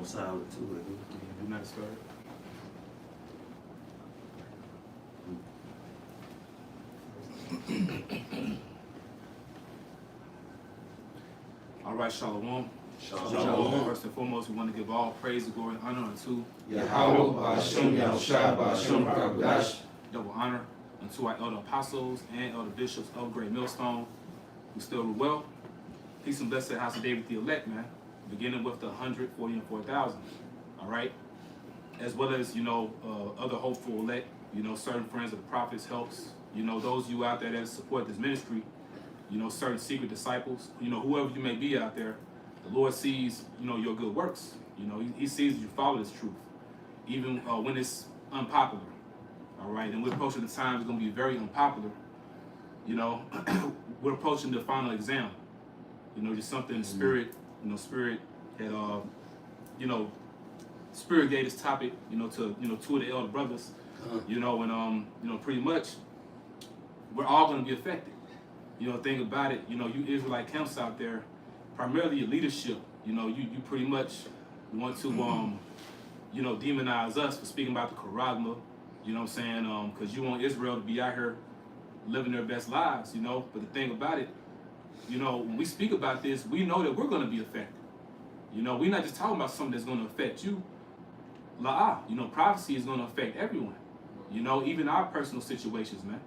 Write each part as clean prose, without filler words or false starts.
solid too. You're not scared. All right, Shalom. Shalom. First and foremost, we want to give all praise, glory, and honor unto Yahweh, Ba'ashem, Yahushua, Ba'ashem, Ba'adash. double honor unto our elder apostles and elder bishops of Great Millstone, who still rule well. Peace and blessing, house of David the elect, man. Beginning with the 140 and 4,000. All right, as well as other hopeful elect. Certain friends of the prophets helps. Those you out there that support this ministry. Certain secret disciples. Whoever you may be out there, the Lord sees your good works. He sees you follow this truth, even when it's unpopular. All right, and we're approaching the time it's going to be very unpopular. We're approaching the final exam. Just something in the spirit. Spirit had Spirit gave this topic. To two of the elder brothers. And pretty much we're all going to be affected. Think about it. You Israelite camps out there, primarily your leadership. You pretty much want to demonize us for speaking about the charagma. You know what I'm saying? Because you want Israel to be out here living their best lives, But the thing about it, when we speak about this, we know that we're going to be affected. We're not just talking about something that's going to affect you. Prophecy is going to affect everyone. Even our personal situations, man.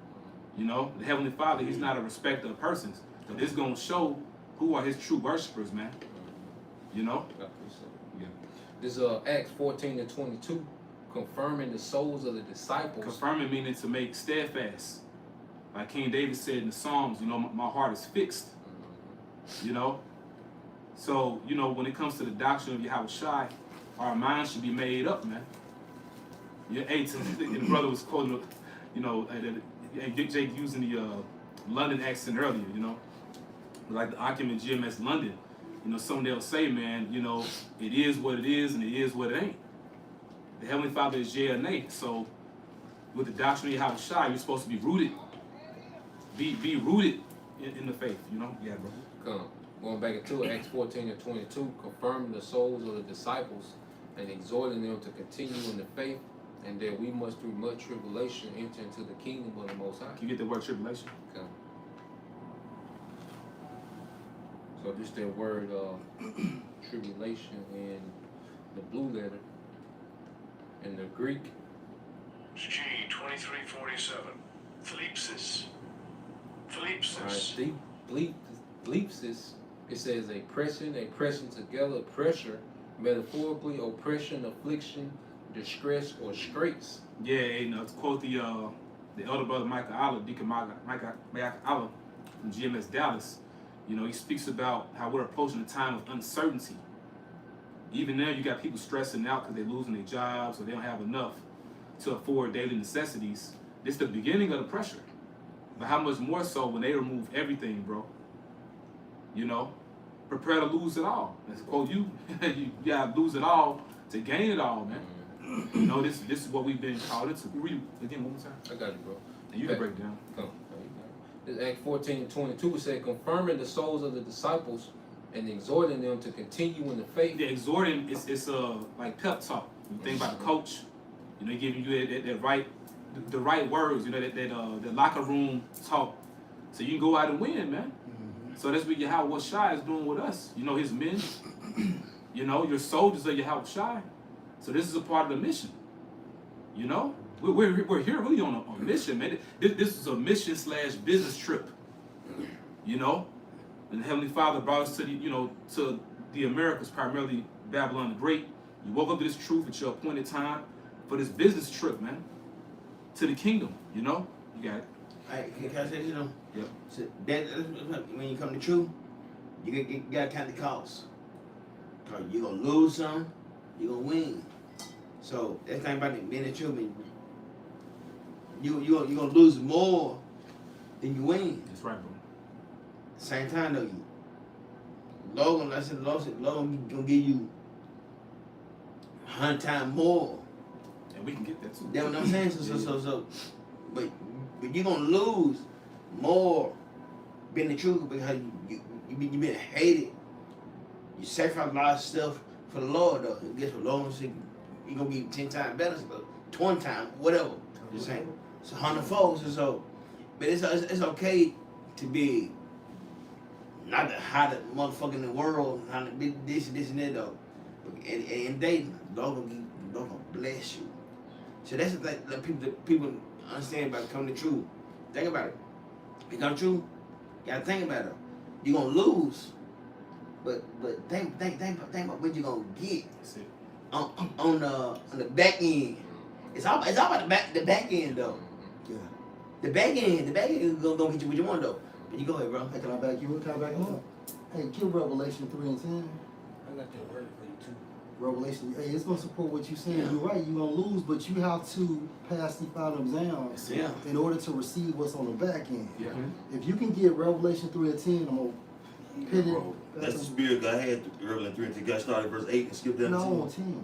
The Heavenly Father, He's not a respecter of persons. So this is going to show who are His true worshipers, man. Yeah. This is Acts 14-22, confirming the souls of the disciples. Confirming meaning to make steadfast. Like King David said in the Psalms, my heart is fixed. So, when it comes to the doctrine of Yahushua, our minds should be made up, man. The brother was quoting, Jake using the London accent earlier, like the Akim and GMS London. Some they'll say, man, it is what it is and it is what it ain't. The Heavenly Father is yeah or nay. So, with the doctrine of Yahushua, you're supposed to be rooted. Be rooted in the faith, Yeah, bro. Come. Going back into Acts 14-22, confirming the souls of the disciples and exhorting them to continue in the faith, and that we must through much tribulation enter into the kingdom of the Most High. Can you get the word tribulation? Come. So just that word tribulation in the blue letter, in the Greek. G2347. Thlipsis. Right. Thlipsis, it says a pressing together, pressure, metaphorically, oppression, affliction, distress, or straits. Yeah, to quote the elder brother Michael Allah, Deacon Michael Allah from GMS Dallas, he speaks about how we're approaching a time of uncertainty. Even now, you got people stressing out because they're losing their jobs or they don't have enough to afford daily necessities. This is the beginning of the pressure. But how much more so when they remove everything, bro? Prepare to lose it all. Let's quote you. You gotta lose it all to gain it all, man. This is what we've been called into. Read it again one more time. I got you, bro. And you can break it down. Come. This Acts 14-22 said, confirming the souls of the disciples and exhorting them to continue in the faith. The exhorting it's like pep talk. You think about the coach, giving you that right, the right words, that locker room talk, so you can go out and win, man. So that's what Yahushua is doing with us. His men. Your soldiers are Yahushua. So this is a part of the mission. We're here really on a mission, man. This is a mission / business trip. And the Heavenly Father brought us to to the Americas, primarily Babylon the Great. You woke up to this truth at your appointed time for this business trip, man. To the kingdom, You got it. All right, can I say this? Yep. So that's when you come to truth, you got to count the cost. Cause you're gonna lose some, you're gonna win. So that's the thing about being the truth. You're gonna lose more than you win. That's right, bro. Same time though, Lord gonna give you 100 times more. And we can get that too. That's what I'm saying. So, but you're gonna lose more being the truth because you've been hated. You sacrifice a lot of stuff for the Lord though. Guess what? Lord said you gonna be 10 times better, but 20 times, whatever. You saying? It's 100 folds, and so, but it's okay to be not the hottest motherfucker in the world, not the big this and that though. And they Lord gonna bless you. So that's the thing that people understand about coming to truth. Think about it. Become true. You gotta think about it. You're gonna lose, but think about what you're gonna get That's it. on the back end. It's all about the back end though. Yeah. The back end is gonna get you what you want though. But you go ahead, bro. Hey, can I back you up? Can I back you up? Hey, give Revelation 3 and 10. I got that word for you too. Revelation, hey, it's gonna support what you're saying. Yeah. You're right, you're gonna lose, but you have to pass the final exam Yeah. in order to receive what's on the back end. Yeah. If you can get Revelation 3 and 10, I'm gonna pin it. Bro, that's the spirit God had earlier in 3 and 10. God started verse 8 and skipped down No, to I 10. want 10.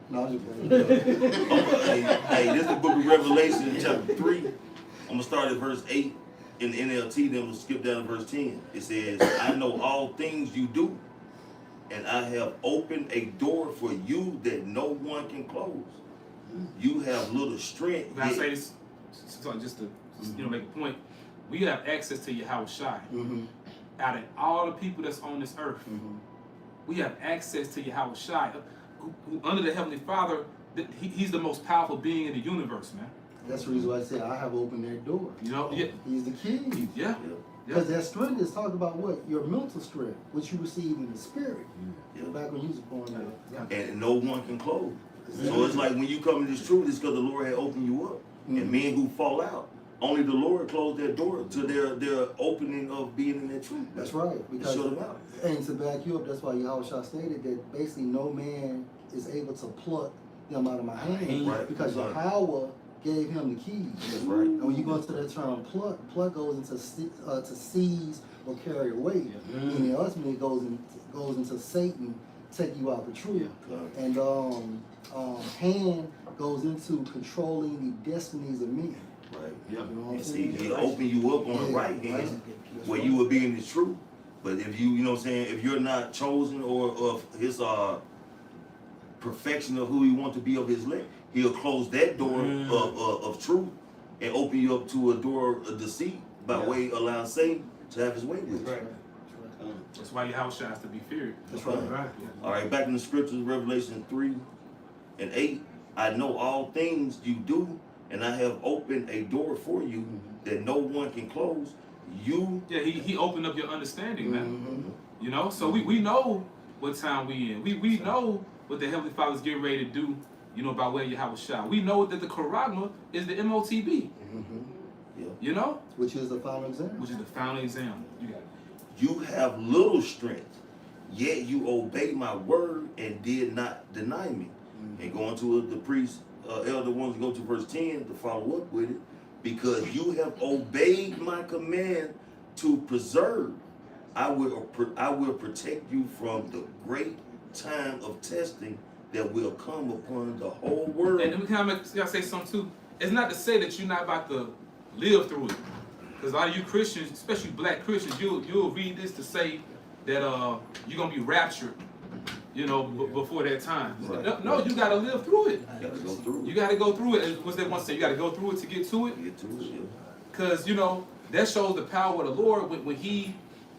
No, I'm just playing. Hey, this is the book of Revelation, chapter 3. I'm going to start at verse 8 in the NLT, then we'll skip down to verse 10. It says, I know all things you do, and I have opened a door for you that no one can close. You have little strength. Can I yet- say this? So just to make a point, we have access to Yahweh Shai. Mm-hmm. Out of all the people that's on this earth, we have access to Yahweh Shai. Who under the Heavenly Father, he's the most powerful being in the universe, man. That's the reason why I said I have opened that door. You know, yeah, He's the key. yeah. Because that strength is talking about what? Your mental strength, which you receive in the spirit. Yeah. Back when you was born there. And no one can close. So it's like when you come to this truth, it's because the Lord had opened you up. And men who fall out, only the Lord closed that door to their opening of being in that truth. That's right. Because shut them out. and to back you up, that's why Yahushua stated that basically no man is able to pluck them out of my hand. Right. Because Right. Yahweh gave him the keys. That's right. And when you go into that term pluck goes into to seize or carry away. And then ultimately it goes into Satan taking you out the truth. Yeah. And hand goes into controlling the destinies of men. Right. Yeah. You know what I'm And see, saying? he'll open you up on the right hand where you will be in the truth. But if you know what I'm saying, if you're not chosen or of his perfection of who he wants to be of his elect, he'll close that door of truth and open you up to a door of deceit by way allowing Satan to have his way with you. Right. That's why Yahweh Shai has to be feared. That's right. Right. All right, back in the scriptures, Revelation 3 and 8, I know all things you do, and I have opened a door for you that no one can close. You Yeah, he opened up your understanding, man. Mm-hmm. You know, so we know what time we in. We know what the Heavenly Father's getting ready to do, you know, by way of Yahweh Shai. We know that the Charagma is the MOTB, you know, Which is the final exam. which is the final exam. You got it. You have little strength, yet you obey my word and did not deny me. And going to the priest, elder ones, go to verse 10 to follow up with it. Because you have obeyed my command to preserve, I will protect you from the great time of testing that will come upon the whole world. And then we gotta say something too. It's not to say that you're not about to live through it. Because a lot of you Christians, especially black Christians, you'll read this to say that you're gonna be raptured, you know, before that time. Right. No, you gotta live through it. You gotta go through You it. gotta go through it. What's that one say? You gotta go through it to get to it. Get to it, yeah. Because, you know, that shows the power of the Lord when he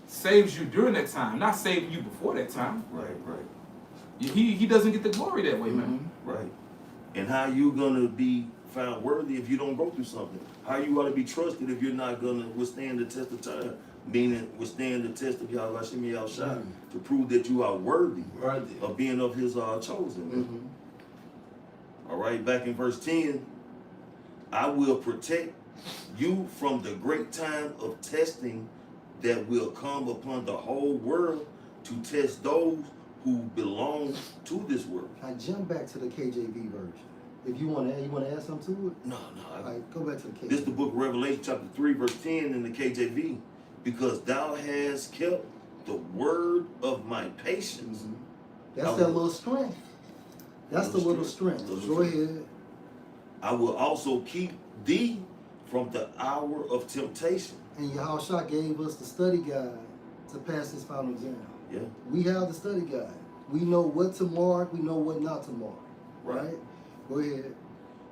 saves you during that time, not saving you before that time. Right. He doesn't get the glory that way, man. Right. And how you gonna be found worthy if you don't go through something? How you gonna be trusted if you're not gonna withstand the test of time? Meaning withstand the test of Yahweh Hashem Yahushua to prove that you are worthy of being of his chosen. All right, back in verse 10, I will protect you from the great time of testing that will come upon the whole world to test those who belong to this world. I jump back to the KJV version. If you want to add something to it? No. All right, go back to the KJV. This is the book of Revelation chapter 3 verse 10 in the KJV. Because thou hast kept the word of my patience. That's that little strength. That's the little strength. Go ahead. I will also keep thee from the hour of temptation. And Yahushua gave us the study guide to pass this final exam. Yeah. We have the study guide. We know what to mark, we know what not to mark. Right? Go ahead.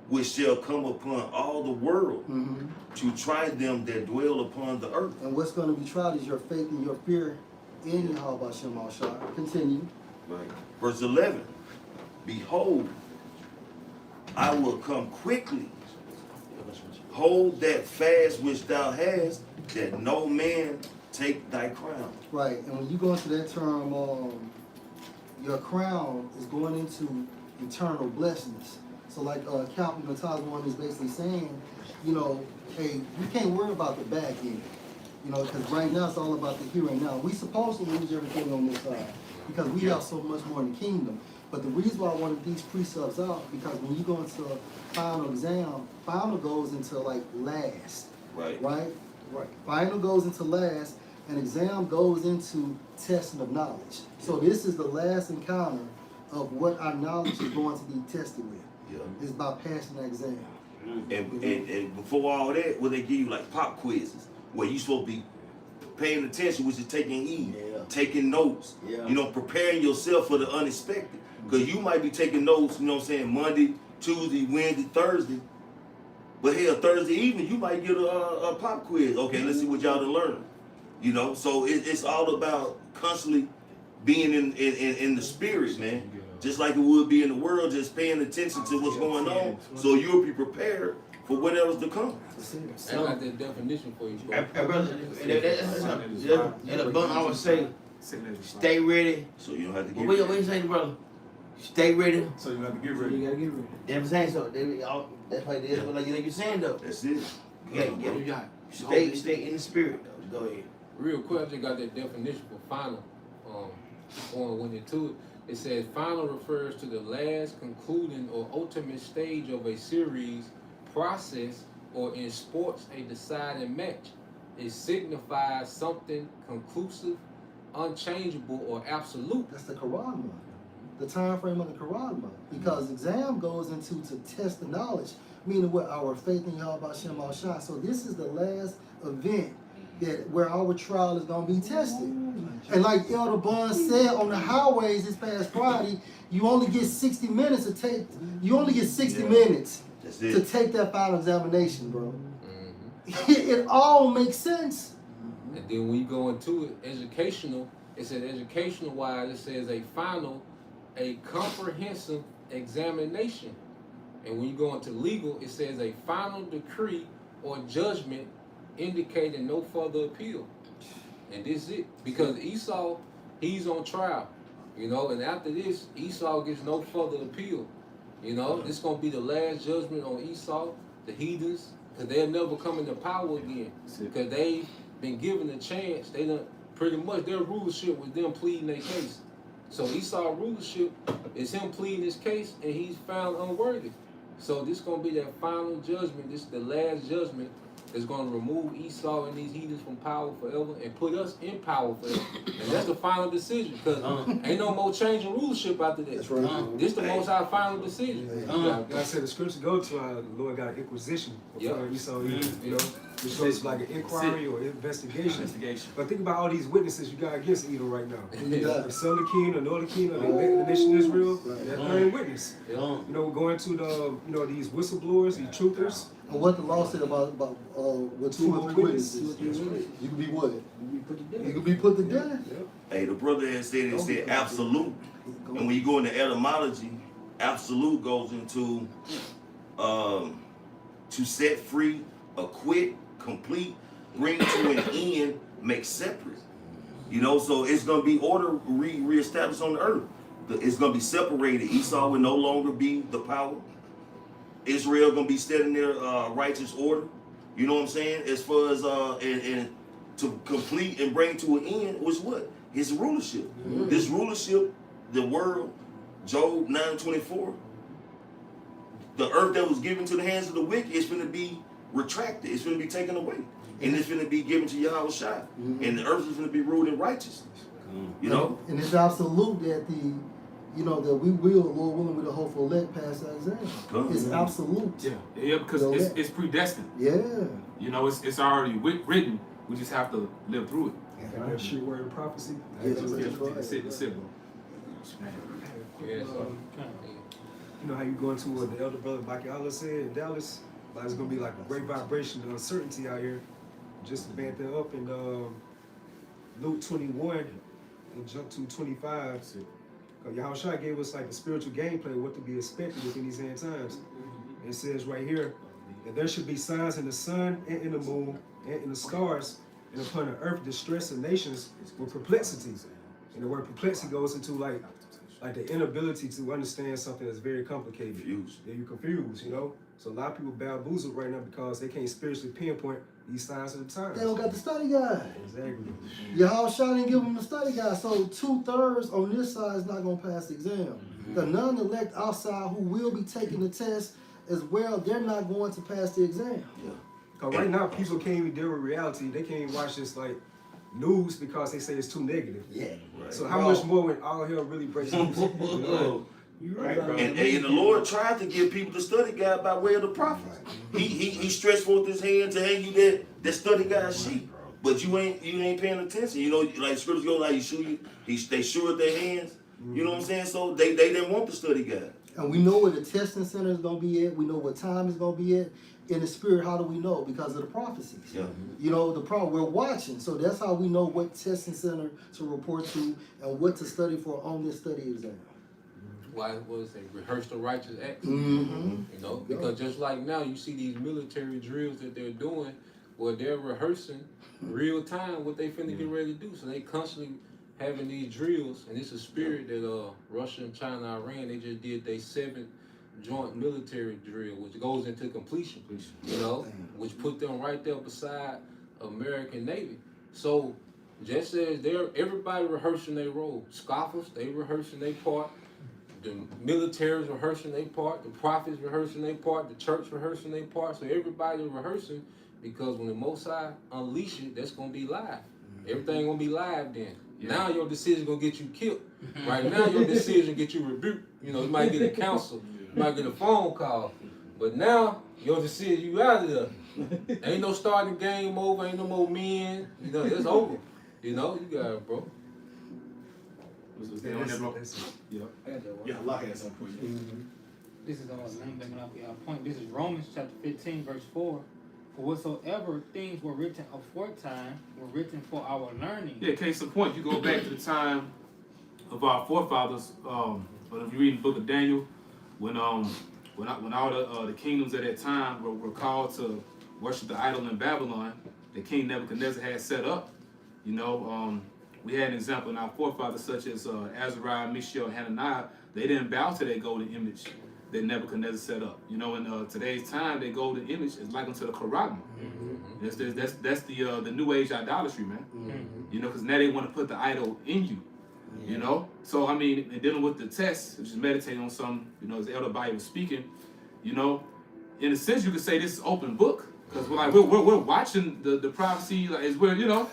Which shall come upon all the world Mm-hmm. to try them that dwell upon the earth. And what's going to be tried is your faith and your fear in Yahweh Shem Shai. Continue. Right. Verse 11. Behold, I will come quickly. Hold that fast which thou hast, that no man take thy crown. Right, and when you go into that term, your crown is going into eternal blessedness. So like Captain Natazwan is basically saying, you know, hey, you can't worry about the back end. You know, because right now it's all about the here and now. We supposed to lose everything on this side because we have so much more in the kingdom. But the reason why I wanted these precepts out, because when you go into final exam, final goes into like last. Right. Right? Right. Final goes into last, and exam goes into testing of knowledge. So this is the last encounter of what our knowledge is going to be tested with. Yeah. Is by passing the exam. And before all that, what they give you like pop quizzes, where you supposed to be paying attention, which is taking heed, taking notes, you know, preparing yourself for the unexpected. Because you might be taking notes, you know what I'm saying, Monday, Tuesday, Wednesday, Thursday. But hell, Thursday evening, you might get a pop quiz. Okay, let's see what y'all done learned. You know, so it's all about constantly being in the spirit, man. Just like it would be in the world, just paying attention to what's going on, so you'll be prepared for whatever's to come. I got that definition for you, bro. Brother, and a bun always say, stay ready. So you don't have to get What you saying, brother? Stay ready. So you have to get ready. You gotta get ready. That's what I'm saying. So that's what it is. But like you're saying though, That's it. stay in the spirit though. Go ahead. Real quick, I just got that definition for final. Before I went into it, it says final refers to the last, concluding, or ultimate stage of a series, process, or in sports, a deciding match. It signifies something conclusive, unchangeable, or absolute. That's the Quran month. The time frame of the Quran month. Because exam goes into to test the knowledge, meaning what our faith in Yahweh Shem Shai. So this is the last event that where our trial is gonna be tested. And like Elder Bun said on the highways this past Friday, you only get 60 minutes to take. You only get 60 minutes That's to it. take that final examination, bro. Mm-hmm. It all makes sense. And then when you go into it, educational, it said educational wise, it says a final, a comprehensive examination. And when you go into legal, it says a final decree or judgment indicating no further appeal. And this is it. Because Esau, he's on trial. You know, and after this, Esau gets no further appeal. You know, this is going to be the last judgment on Esau, the heathens, because they'll never come into power again. Because they've been given a chance. They done pretty much their rulership was them pleading their case. So Esau's rulership is him pleading his case, and he's found unworthy. So this is going to be that final judgment. This is the last judgment that's going to remove Esau and these heathens from power forever and put us in power forever. And that's the final decision, because ain't no more change in rulership after this. That's right. This the most our final decision. God said the scripture go to the Lord got an inquisition before Esau, you know, which goes like an inquiry or investigation. But think about all these witnesses you got against Edom right now. Yeah. The southern king, the northern king, the nation of Israel, that third witness. Yeah. You know, going to the, these whistleblowers, these truthers. And what the law said about with two or three witnesses, you can be what? You can be put to death. Hey, the brother had said it said absolute. And when you go into etymology, absolute goes into to set free, acquit, complete, bring to an end, make separate. You know, so it's gonna be order reestablished on the earth. It's gonna be separated. Esau will no longer be the power. Israel gonna be set in their righteous order. You know what I'm saying? As far as and to complete and bring to an end was what? His rulership. This rulership, the world, Job 9:24. The earth that was given to the hands of the wicked is going to be retracted. It's going to be taken away. And it's going to be given to Yahweh Shai. And the earth is going to be ruled in righteousness. You know? And it's absolute that that we will, Lord willing, with the hopeful elect pass that exam. It's absolute. Yeah, because it's predestined. Yeah. You know, it's already written. We just have to live through it. And that sure word of prophecy. Yes, That's it, bro. Man. Yeah, so, You know how you go into what the elder brother Mike Allah said in Dallas? Like it's gonna be like a great vibration of uncertainty out here. Just to band that up in Luke 21 and jump to 25. Yahushua gave us like a spiritual gameplay of what to be expected within these end times. It says right here that there should be signs in the sun and in the moon and in the stars, and upon the earth distress of nations with perplexities. And the word perplexity goes into like the inability to understand something that's very complicated. Confused. Yeah, you're confused, you know? So a lot of people bamboozled right now because they can't spiritually pinpoint these signs of the times. They don't got the study guide. Exactly. Yahushua didn't give them the study guide, so 2/3 on this side is not going to pass the exam. The non-elect outside who will be taking the test as well, they're not going to pass the exam. Yeah. Because right now, people can't even deal with reality. They can't even watch this like news because they say it's too negative. Yeah. Right. So how much more when all hell really breaks loose? You know? You're right, bro. And the Lord tried to give people the study guide by way of the prophets. He stretched forth his hand to hand you that study guide sheet. But you ain't paying attention. You know, like scriptures go like they showed their hands. You know what I'm saying? So they didn't want the study guide. And we know where the testing center is going to be at. We know what time it's going to be at. In the spirit, how do we know? Because of the prophecies. Yeah. You know, we're watching. So that's how we know what testing center to report to and what to study for on this study exam. why was they rehearse the righteous acts? Mm-hmm. You know, because just like now, you see these military drills that they're doing, where they're rehearsing real time what they finna get ready to do. So they constantly having these drills, and it's a spirit that Russia and China, Iran, they just did their 7th joint military drill, which goes into completion. You know, which put them right there beside American Navy. So just as everybody rehearsing their role, scoffers, they rehearsing their part. The military's rehearsing their part, the prophets rehearsing their part, the church rehearsing their part. So everybody rehearsing, because when the Most High unleash it, that's gonna be live. Everything gonna be live then. Yeah. Now your decision gonna get you killed. Right now your decision get you rebuked. You know, you might get a counsel, you might get a phone call. But now your decision, you out of there. Ain't no starting game over, ain't no more men. You know, it's over. You know, you got it, bro. Was they on there, bro? Yeah. Yeah, Allah has something for you. This is our point. This is Romans chapter 15, verse 4. For whatsoever things were written aforetime were written for our learning. Yeah, case in point, you go back to the time of our forefathers. But if you read the book of Daniel, when all the kingdoms at that time were called to worship the idol in Babylon, that King Nebuchadnezzar had set up. You know, we had an example in our forefathers such as Azariah, Mishael, and Hananiah. They didn't bow to that golden image that Nebuchadnezzar set up. You know, in today's time, that golden image is like unto the Quran. That's the new age idolatry, man. You know, because now they want to put the idol in you. You know, so I mean, and dealing with the test, which is meditating on some, you know, as the Elder Bible was speaking. You know, in a sense, you could say this is open book because we're watching the prophecy, like as we're, you know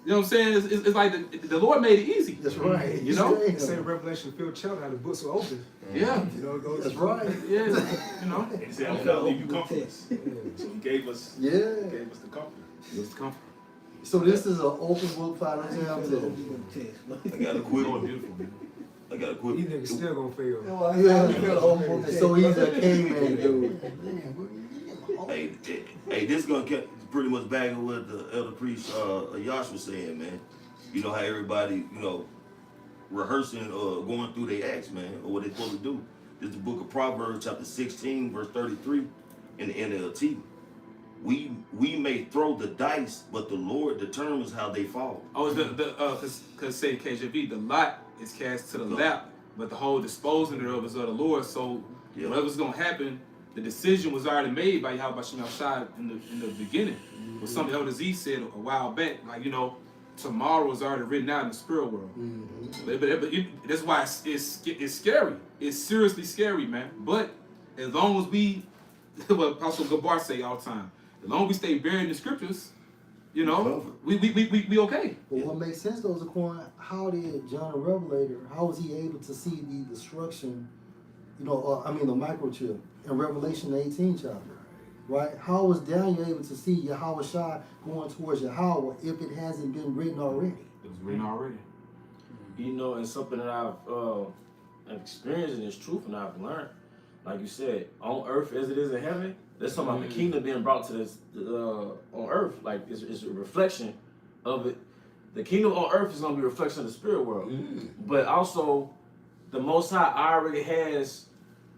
what I'm saying? It's like the Lord made it easy. That's right. You know? They say Revelation filled chapter how the books were open. Yeah. You know, it goes. That's right. Yeah. You know? And he said, I'm gonna leave you comfortless. So he gave us Yeah. the comfort. It was comfort. So this is an open book final exam test. I got a quick Lord, one. beautiful, man. I got a quick These niggas still gonna fail. Yeah. So he's a caveman dude. Hey, this gonna get pretty much back on what the elder priest Yash was saying, man. You know how everybody, you know, rehearsing or going through their acts, man, or what they supposed to do. This is the book of Proverbs, chapter 16, verse 33, in the NLT. We may throw the dice, but the Lord determines how they fall. Oh, because say KJV, the lot is cast to the lap, but the whole disposing thereof is of the Lord. So whatever's gonna happen, the decision was already made by Yahweh Shem Shai in the beginning. What some Elder Z said a while back, like, you know, tomorrow is already written out in the spirit world. But that's why it's scary. It's seriously scary, man. But as long as we, what Apostle Gabar say all the time, as long as we stay buried in the scriptures, you know, we okay. But what makes sense though is, Aquan, how did John the Revelator, how was he able to see the destruction, you know, the microchip in Revelation 18 chapter, right? How was Daniel able to see Yahweh Shai going towards Yahweh if it hasn't been written already? It was written already. You know, and something that I've experienced and it's truth and I've learned. Like you said, on earth as it is in heaven. That's talking about the kingdom being brought to this on earth. Like it's a reflection of it. The kingdom on earth is going to be a reflection of the spirit world. But also, the Most High already has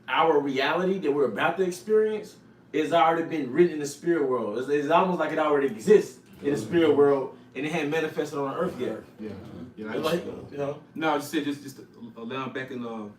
our reality that we're about to experience. It's already been written in the spirit world. It's almost like it already exists in the spirit world, and it hadn't manifested on earth yet. Yeah. It's like, you know. No, I just said just allowing back in the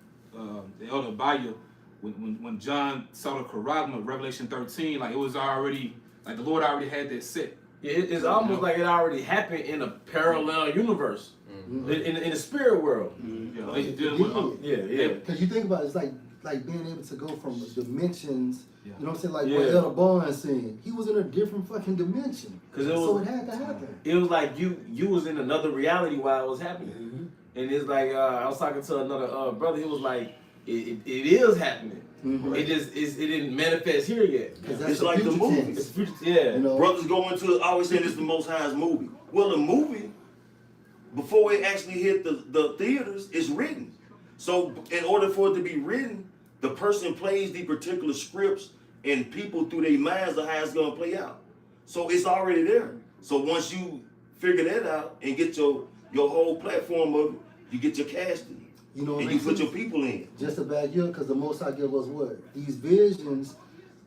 Elder Bayou when John saw the Charagma, Revelation 13, like it was already like the Lord already had that set. Yeah, it's almost like it already happened in a parallel universe, in the spirit world. Yeah, they dealing with Yeah. Because you think about it, it's like being able to go from dimensions. Yeah. You know what I'm saying? Like Yeah. what Elder Barnes saying, he was in a different fucking dimension. 'Cause So it had to happen. It was like you was in another reality while it was happening, and it's like I was talking to another brother. He was like, it is happening. It didn't manifest here yet. It's like the movie. It's future, yeah. You know? Brothers go into always saying it's the Most High's movie. Well, the movie, before it actually hit the theaters, is written. So in order for it to be written, the person plays the particular scripts and people through their minds of how it's gonna play out. So it's already there. So once you figure that out and get your whole platform of it, you get your casting. You know what And I you mean? put your people in. Just to back you up, because the Most High give us what? These visions,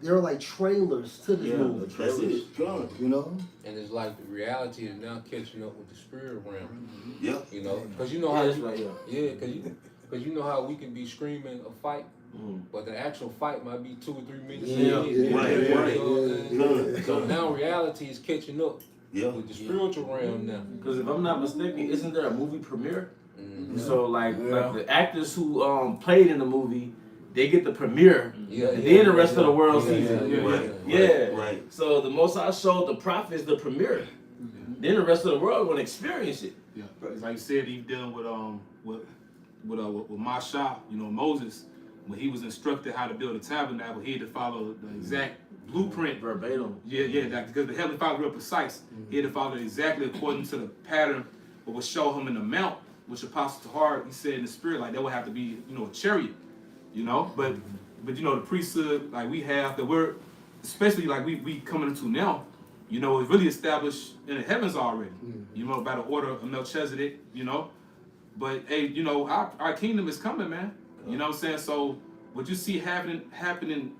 they're like trailers to this movie. That's it. Done. You know? And it's like the reality is now catching up with the spirit realm. Yeah. You know, because you know how Yeah, that's you, right, because you know how we can be screaming a fight, but the actual fight might be 2 or 3 minutes. Yeah. Right. So now reality is catching up Yeah. with the spiritual realm now. Because if I'm not mistaken, isn't there a movie premiere? So like the actors who played in the movie, they get the premiere, and then the rest of the world sees it. Yeah. Right. So the Most High showed the prophets the premiere. Then the rest of the world gonna experience it. Yeah, like you said, he dealing with Masha, you know, Moses, when he was instructed how to build a tabernacle, he had to follow the exact blueprint. Verbatim. Because the Heavenly Father was real precise. He had to follow it exactly according to the pattern what was show him in the mount, which Apostle Tahar, he said in the spirit, like there would have to be, you know, a chariot, you know, but you know, the priesthood, like we have, that we're, especially like we coming into now, you know, it's really established in the heavens already, you know, by the order of Melchizedek, you know, but hey, you know, our kingdom is coming, man, you know what I'm saying? So what you see happening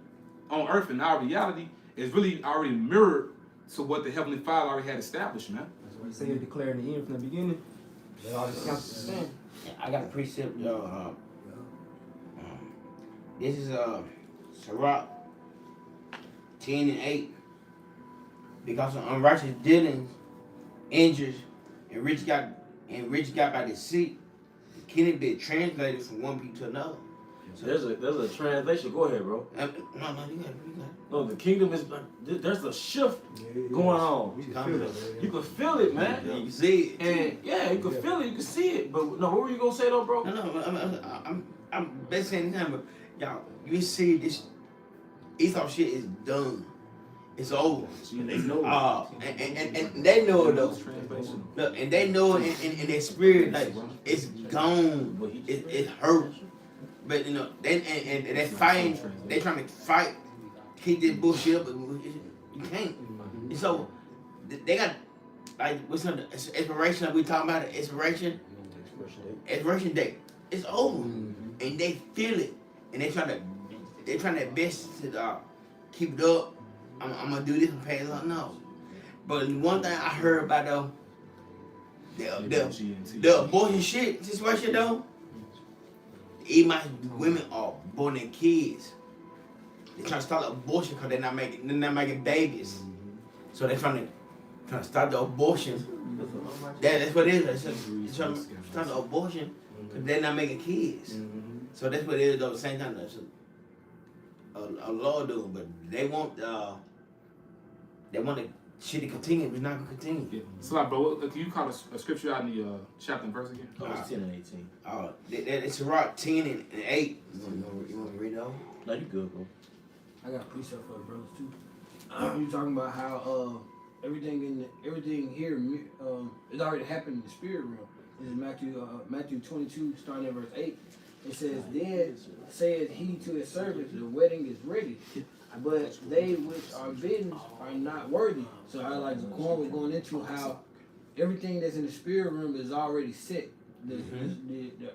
on earth in our reality is really already mirrored to what the Heavenly Father already had established, man. That's why you say you're declaring the end from the beginning. That all this counts as sin. I got a precept, this is Sirach 10 and 8. Because of unrighteous dealings, injuries, and rich got by deceit, the kingdom be translated from one people to another. So there's a translation. Go ahead, bro. No, you got it. No, the kingdom is like there's a shift going on. We can feel it, man. You can feel it, man. You can see it. And yeah, you can feel it, you can see it. But no, what were you gonna say though, bro? No, I'm best saying anytime, but y'all, you see this Esau shit is done. It's over. And they know. And they know it though. Look, and they know it in their spirit, like it's gone. It hurt. But you know, they fighting. They trying to fight, keep this bullshit up, but you can't. And so they got like what's the expiration that we talking about? Expiration date. It's over, and they feel it, and they trying their best to keep it up. I'm gonna do this and pay it up. No, but one thing I heard about though, the abortion shit situation though. Even my women are aborting kids. They trying to start abortion because they're not making babies. So they're trying to start the abortion. That's what it is. They're trying to start the abortion because they're not making kids. So that's what it is. Though at the same time, that's a law doing, but they want the shit to continue, but it's not gonna continue. Yeah. So like, bro, can you call a scripture out in the chapter and verse again? It's 10 and 18. It's Sirach 10 and 8. You want me to read it over? No, you good, bro. I got a precept for the brothers too. You talking about how everything here is already happened in the spirit realm. This is Matthew 22, starting at verse 8. It says, Then saith he to his servants, the wedding is ready, but they which are bidden are not worthy. So I like Quan was going into how everything that's in the spirit realm is already set. The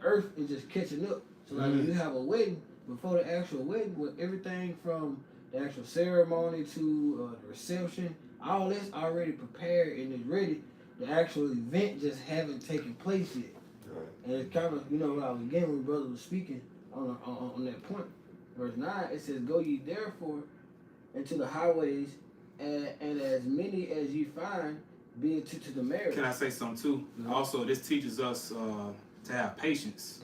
earth is just catching up. So like when you have a wedding, before the actual wedding, with everything from the actual ceremony to the reception, all that's already prepared and is ready. The actual event just haven't taken place yet. Right. And it's kind of, you know, again when brother was speaking on that point. Verse 9, it says, Go ye therefore into the highways, and as many as ye find, be it to the marriage. Can I say something too? Also, this teaches us to have patience.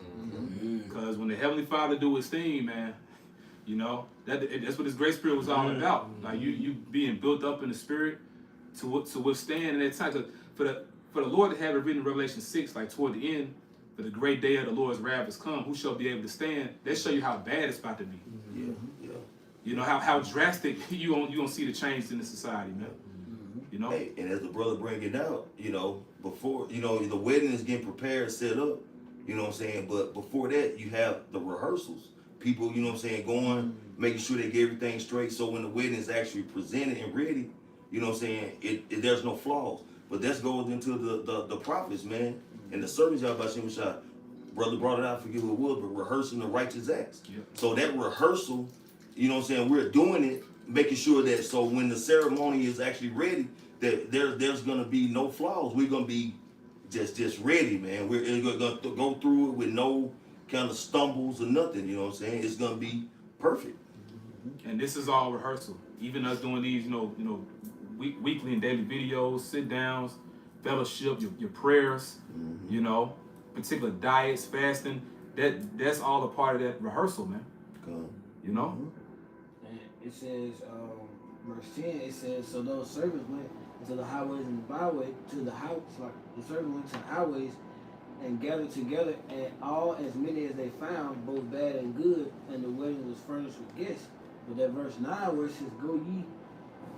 Because when the Heavenly Father do his thing, man, you know, that's what his Great Spirit was all about. Like you being built up in the Spirit to withstand in that time. For the Lord to have it written in Revelation 6, like toward the end, for the great day of the Lord's wrath has come, who shall be able to stand? That show you how bad it's about to be. Yeah, yeah. You know how drastic you gonna see the change in the society, man. You know. Hey, and as the brother bring it out, you know, before, you know, the wedding is getting prepared, set up, you know what I'm saying? But before that, you have the rehearsals. People, you know what I'm saying, going, making sure they get everything straight. So when the wedding is actually presented and ready, you know what I'm saying, there's no flaws. But that goes into the prophets, man, and the servants, y'all about to brother brought it out, I forget who it was, but rehearsing the righteous acts. Yep. So that rehearsal, you know what I'm saying, we're doing it, making sure that so when the ceremony is actually ready, that there's gonna be no flaws. We're gonna be just ready, man. We're gonna go through it with no kind of stumbles or nothing. You know what I'm saying? It's gonna be perfect. And this is all rehearsal. Even us doing these, you know, weekly and daily videos, sit downs, fellowship, your prayers, you know, particular diets, fasting. That's all a part of that rehearsal, man. You know. And it says, verse 10. It says, So those servants went into the highways and the byway to the house, like the servants went to the highways and gathered together, and all as many as they found, both bad and good, and the wedding was furnished with guests. But that verse 9 where it says, Go ye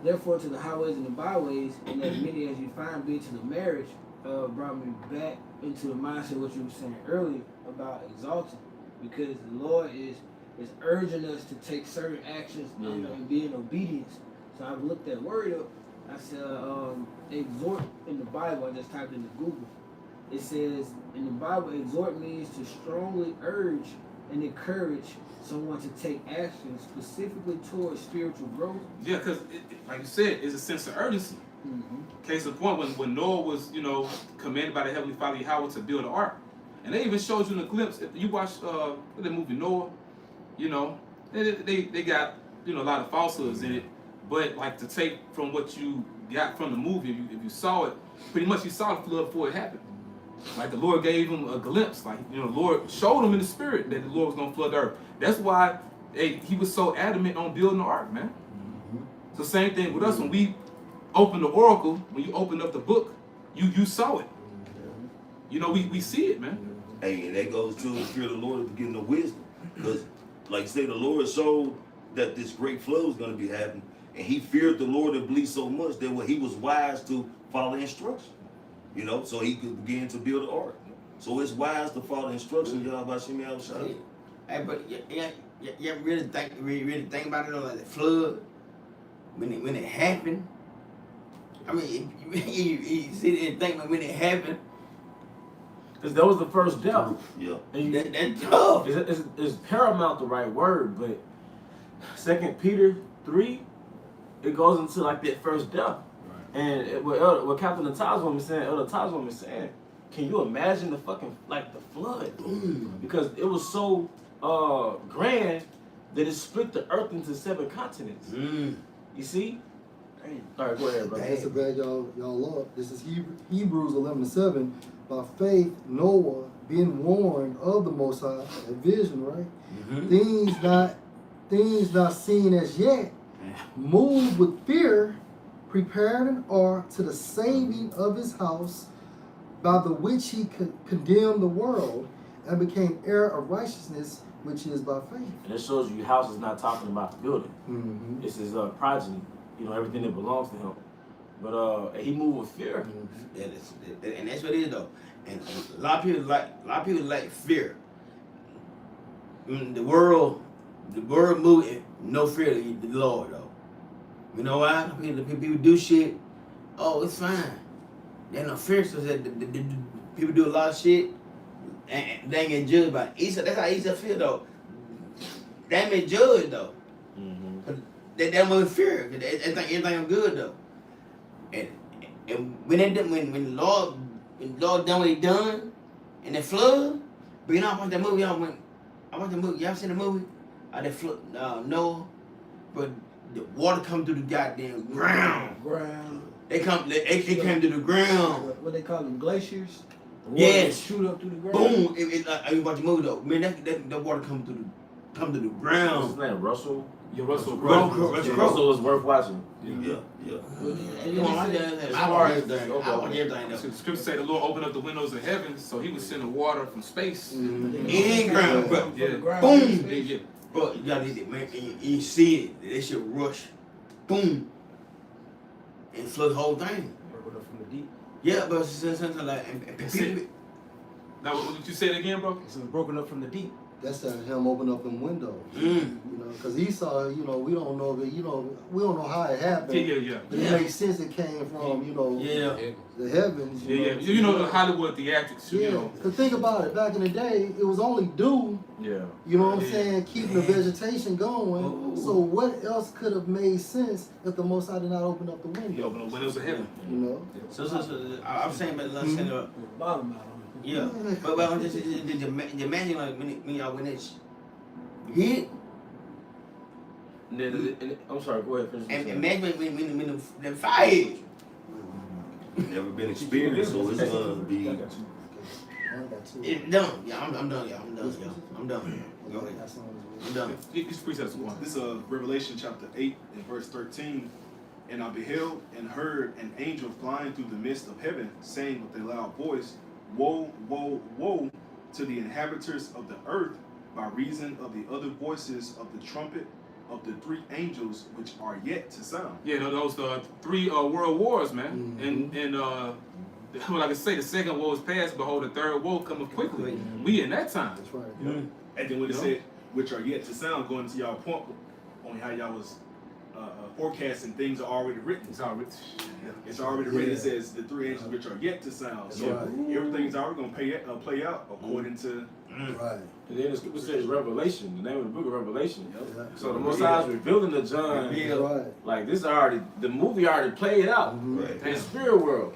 therefore to the highways and the byways, and as many as you find be to the marriage, brought me back into the mindset what you were saying earlier about exalting, because the Lord is urging us to take certain actions and be in obedience. So I've looked that word up. I said exhort in the Bible. I just typed into Google. It says in the Bible, exhort means to strongly urge and encourage someone to take action specifically towards spiritual growth. Yeah, because like you said, it's a sense of urgency. Case in point, when Noah was, you know, commanded by the Heavenly Father Yahweh to build an ark, and they even showed you in a glimpse. If you watch the movie Noah, you know, they got, you know, a lot of falsehoods in it, but like to take from what you got from the movie, if you saw it, pretty much you saw the flood before it happened. Like the Lord gave him a glimpse, like, you know, the Lord showed him in the spirit that the Lord was gonna flood the earth. That's why he was so adamant on building the ark, man. So same thing with us. When we open the oracle, when you open up the book, you saw it. You know, we see it, man. Hey, and that goes to the fear of the Lord at the beginning of wisdom. Because, like you say, the Lord showed that this great flood was going to be happening. And he feared the Lord and believed so much that he was wise to follow instruction. You know, so he could begin to build an ark. So it's wise to follow instruction, y'all, about Shimmy outside. Hey, but you really think about it, like the flood, when it happened. I mean, you sit there and think about when it happened. Because that was the first death. Yeah. And That's tough. It's paramount the right word, but 2 Peter 3, it goes into like that first death. And what Captain Natazwan was saying, Elder Tazwan was saying, can you imagine the fucking, like the flood? Because it was so grand that it split the earth into 7 continents. You see? All right, go ahead, bro. That's a bad y'all up. This is Hebrews 11:7. By faith, Noah, being warned of the Most High, a vision, right? Things not seen as yet, moved with fear, prepared an ark to the saving of his house, by the which he condemned the world and became heir of righteousness, which is by faith. And it shows you house is not talking about the building. This is progeny, you know, everything that belongs to him. But he moved with fear. And that's what it is though. And a lot of people like fear. The world moving, no fear of the Lord though. You know why? People do shit. Oh, it's fine. They no fear, so that the people do a lot of shit and they ain't get judged by it. That's how Esau feel though. They ain't been judged though. Mm-hmm. They don't fear. They think everything good though. And when the Lord done what He done in the flood, but you know I watched that movie. I watched the movie. Y'all seen the movie? The flood, Noah, but the water come through the goddamn ground. They came to the ground. What they call them, glaciers? Yes. Shoot up through the ground. Boom. You watch the movie though. Man, that water come to the What's his ground. name? Russell? Yeah, Russell Russell Crowe. Crowe. Russell is worth watching. Yeah. Come on, I watch everything. I watch everything though. So the scripture say the Lord opened up the windows of heaven, so He was sending water from space. In ground, bro. Yeah. Boom. Yeah. Bro, you gotta get man, and you see it. They should rush. Boom. And flood the whole thing. Broken up from the deep. Yeah, but something like and That's people. it. Now, what did you say it again, bro? It's broken up from the deep. That's him open up them windows. Mm. You know, because Esau, we don't know that, we don't know how it happened. Yeah. But it makes sense it came from, Yeah. the heavens. Yeah. You know the Hollywood theatrics. Yeah, You know. because think about it. Back in the day, it was only dew, Yeah. you know what I'm Yeah. saying, keeping the vegetation going. Oh. So what else could have made sense if the Most High did not open up the He window? opened the windows of heaven. You know? So I'm saying, but let's say The bottom out on it. yeah. But I'm just imagine like when y'all when it's hit And then, I'm sorry, go ahead. Finish what and you're saying. imagine when the fire hit. Never been experienced, so it's gonna be. I got two. It's done. Yeah, I'm done, y'all. I'm done, y'all. I'm done. Go ahead. That song is I'm really- done. These precepts are one. This is Revelation chapter 8 and verse 13. And I beheld and heard an angel flying through the midst of heaven, saying with a loud voice, Woe, woe, woe to the inhabitants of the earth, by reason of the other voices of the trumpet of the three angels which are yet to sound. Yeah, those three world wars, man. And well, I can say the second war is past. Behold, the third war cometh quickly. We in that time. That's right. Mm. And then when it Yeah. said, which are yet to sound, going to y'all point on how y'all was forecasting things are already written. It's already. It's already written. It says the three angels which are yet to sound. So Right. everything's already going to play out according to. Right. And then the scripture says Revelation, the name of the book of Revelation. Yeah. So the Most High is revealing to John, Right. like this already, the movie already played out Right. in the spirit world.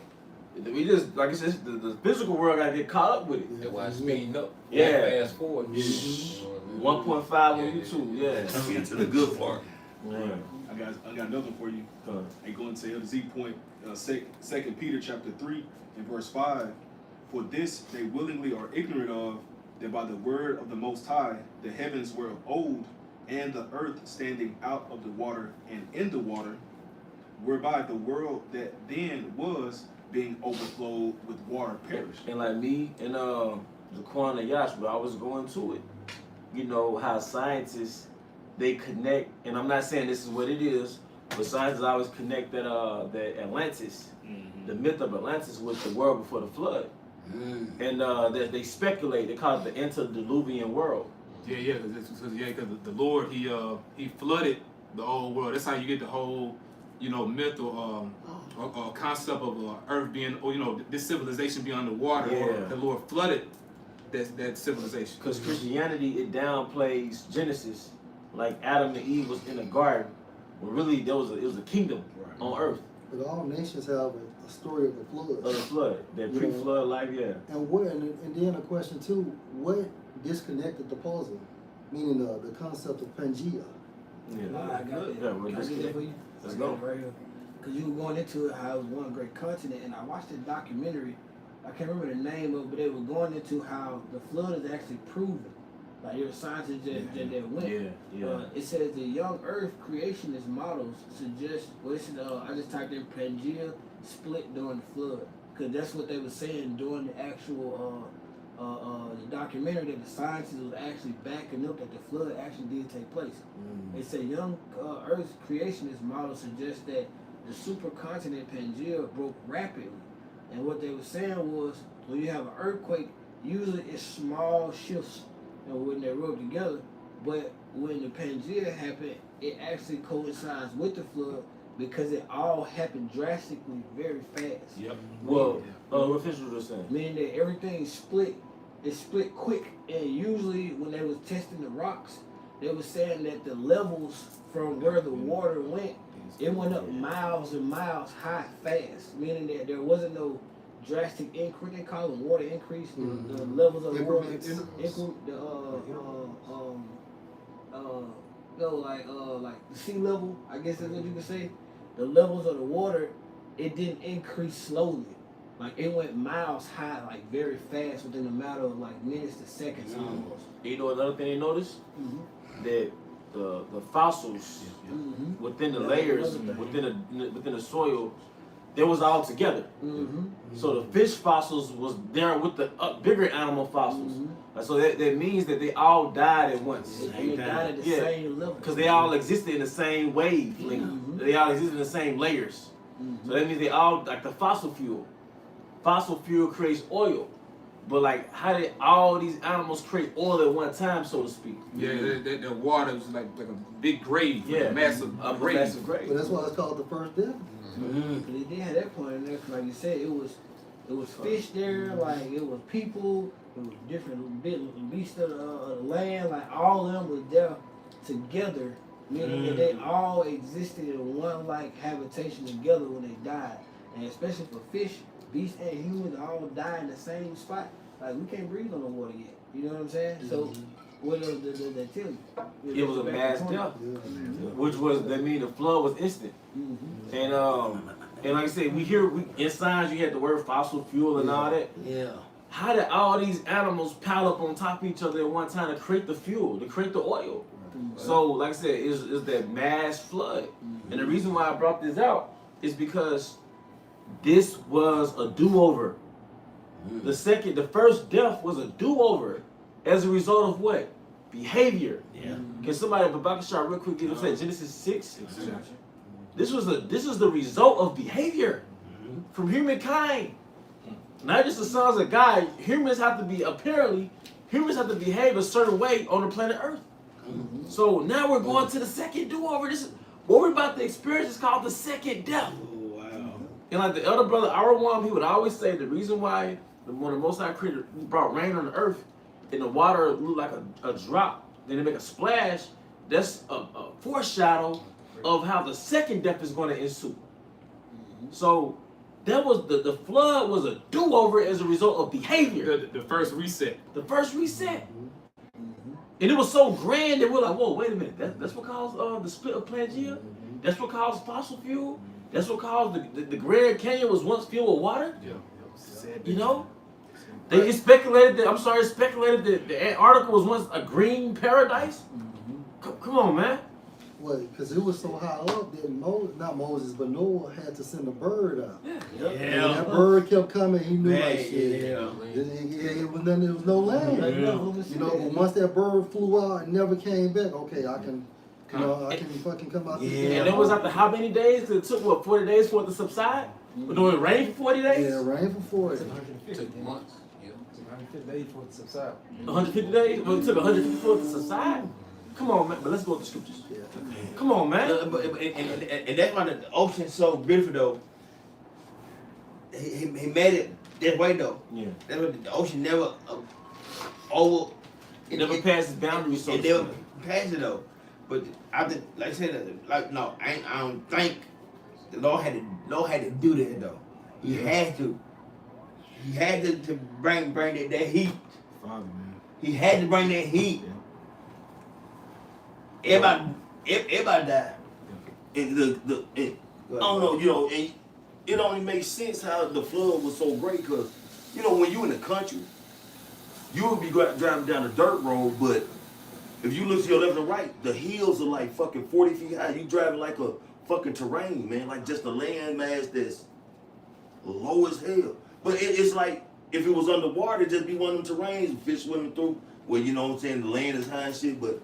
We just, like I said, the physical world gotta get caught up with it. That's why it's speeding up. Yeah. Fast forward. 1.5 on YouTube, yeah. Let's get to the good part. Yeah. I got another one for you. And going to Elder Z point, 2 Peter chapter 3 and verse 5. For this they willingly are ignorant of, that by the word of the Most High the heavens were of old, and the earth standing out of the water and in the water, whereby the world that then was, being overflowed with water, perished. And like me and the Quan and Yash, but I was going to it. You know how scientists they connect, and I'm not saying this is what it is, but scientists always connect that Atlantis, the myth of Atlantis, with the world before the flood. And that they speculate, they call it the antediluvian world. Yeah, because the Lord he flooded the old world. That's how you get the whole myth or concept of Earth being, or this civilization being underwater. Yeah. The Lord flooded that civilization. Because Christianity, it downplays Genesis, like Adam and Eve was in a garden, when really it was a kingdom on earth. But all nations have a story of the flood. Of the flood, that You pre-flood life, yeah. And then a question too, what disconnected the puzzle? Meaning the concept of Pangea. Yeah, I got it. yeah, we're Can I just get that for you? Let's I got go. it right here. Because you were going into it, how it was one great continent, and I watched a documentary. I can't remember the name of it, but they were going into how the flood is actually proven. Like your scientists that went. Yeah. It says the young Earth creationist models suggest. Well, I just typed in Pangea split during the flood, because that's what they were saying during the actual the documentary, that the scientists was actually backing up that the flood actually did take place. They said young Earth creationist model suggests that the supercontinent Pangea broke rapidly, And what they were saying was, when you have an earthquake, usually it's small shifts, when they rub together. But when the Pangea happened, it actually coincides with the flood because it all happened drastically very fast. Yep. Well, what Fisher was saying. Meaning that everything split. It split quick, and usually when they was testing the rocks, they were saying that the levels from where the water went, it went up miles and miles high fast. Meaning that there wasn't no drastic increase. They call them water increase. The levels of the water, like the sea level. I guess that's what you could say. The levels of the water, it didn't increase slowly. Like it went miles high, like very fast within a matter of like minutes to seconds almost. You know another thing they noticed? That the fossils within the layers, within the soil, they was all together. So the fish fossils was there with the bigger animal fossils. So that means that they all died at once. They died at the same level. Because they all existed in the same wave length. They all existed in the same layers. So that means they all, like the fossil fuel. Fossil fuel creates oil. But like, how did all these animals create oil at one time, so to speak? Yeah, the water was like a big grave, Yeah, a massive grave. But that's why it's called the first death. They did have that point in there, 'cause like you said, it was fish there, like it was people, it was different beasts of the land, like all of them was there together, meaning that they all existed in one like habitation together when they died, and especially for fish, beasts and humans all die in the same spot. Like we can't breathe on the water yet. You know what I'm saying? So what else did they tell you? It was a mass death, which was, that mean the flood was instant. And like I said, in science you had the word fossil fuel and all that. Yeah. How did all these animals pile up on top of each other at one time to create the fuel, to create the oil? So, like I said, it's that mass flood. And the reason why I brought this out is because this was a do-over. The first death was a do-over as a result of what? Behavior. Yeah. Can somebody, if I can start real quick, give us Genesis 6? This is the result of behavior from humankind. Not just the sons of God. Humans have to behave a certain way on the planet Earth. So now we're going to the second do-over. This is what we're about to experience is called the second death. Oh, wow. And like the elder brother, our one, he would always say the reason why when the Most High created brought rain on the earth and the water looked like a drop, then they make a splash, that's a foreshadow of how the second death is going to ensue. So that was the flood was a do-over as a result of behavior. The first reset. The first reset. And it was so grand that we're like, whoa, wait a minute. That's what caused the split of Pangea? That's what caused fossil fuel? That's what caused the Grand Canyon was once filled with water? You know? They speculated that the Antarctica was once a green paradise? Come on, man. Well, because it was so high up that Noah had to send a bird out. Yeah. And that bird kept coming, he knew like shit. Yeah. It was nothing, there was no land. You know, but once that bird flew out and never came back, okay, I can fucking come out. Yeah. And it was after how many days? It took, 40 days for it to subside? But it rained for 40 days? Yeah, it rained for 40. It took months. Yeah. 150 days for it to subside. 150 days? Well, it took 150 for it to subside? Come on, man. But let's go with the scriptures. Yeah. Come on, man. And that's why the ocean's so beautiful, though. He made it that way, though. Yeah. That's what the ocean never It never passes boundaries, so It never passed it, though. But I think, like I said, I don't think the Lord had to do that, though. He had to. He had to bring that heat. Father, man. He had to bring that heat. Everybody died. And I don't know, you know, and it only makes sense how the flood was so great because, you know, when you in the country, you would be driving down a dirt road, but if you look to your left and right, the hills are like fucking 40 feet high. You driving like a fucking terrain, man, like just a land mass that's low as hell. But it's like if it was underwater, it'd just be one of them terrains, fish swimming through, where, you know what I'm saying, the land is high and shit, but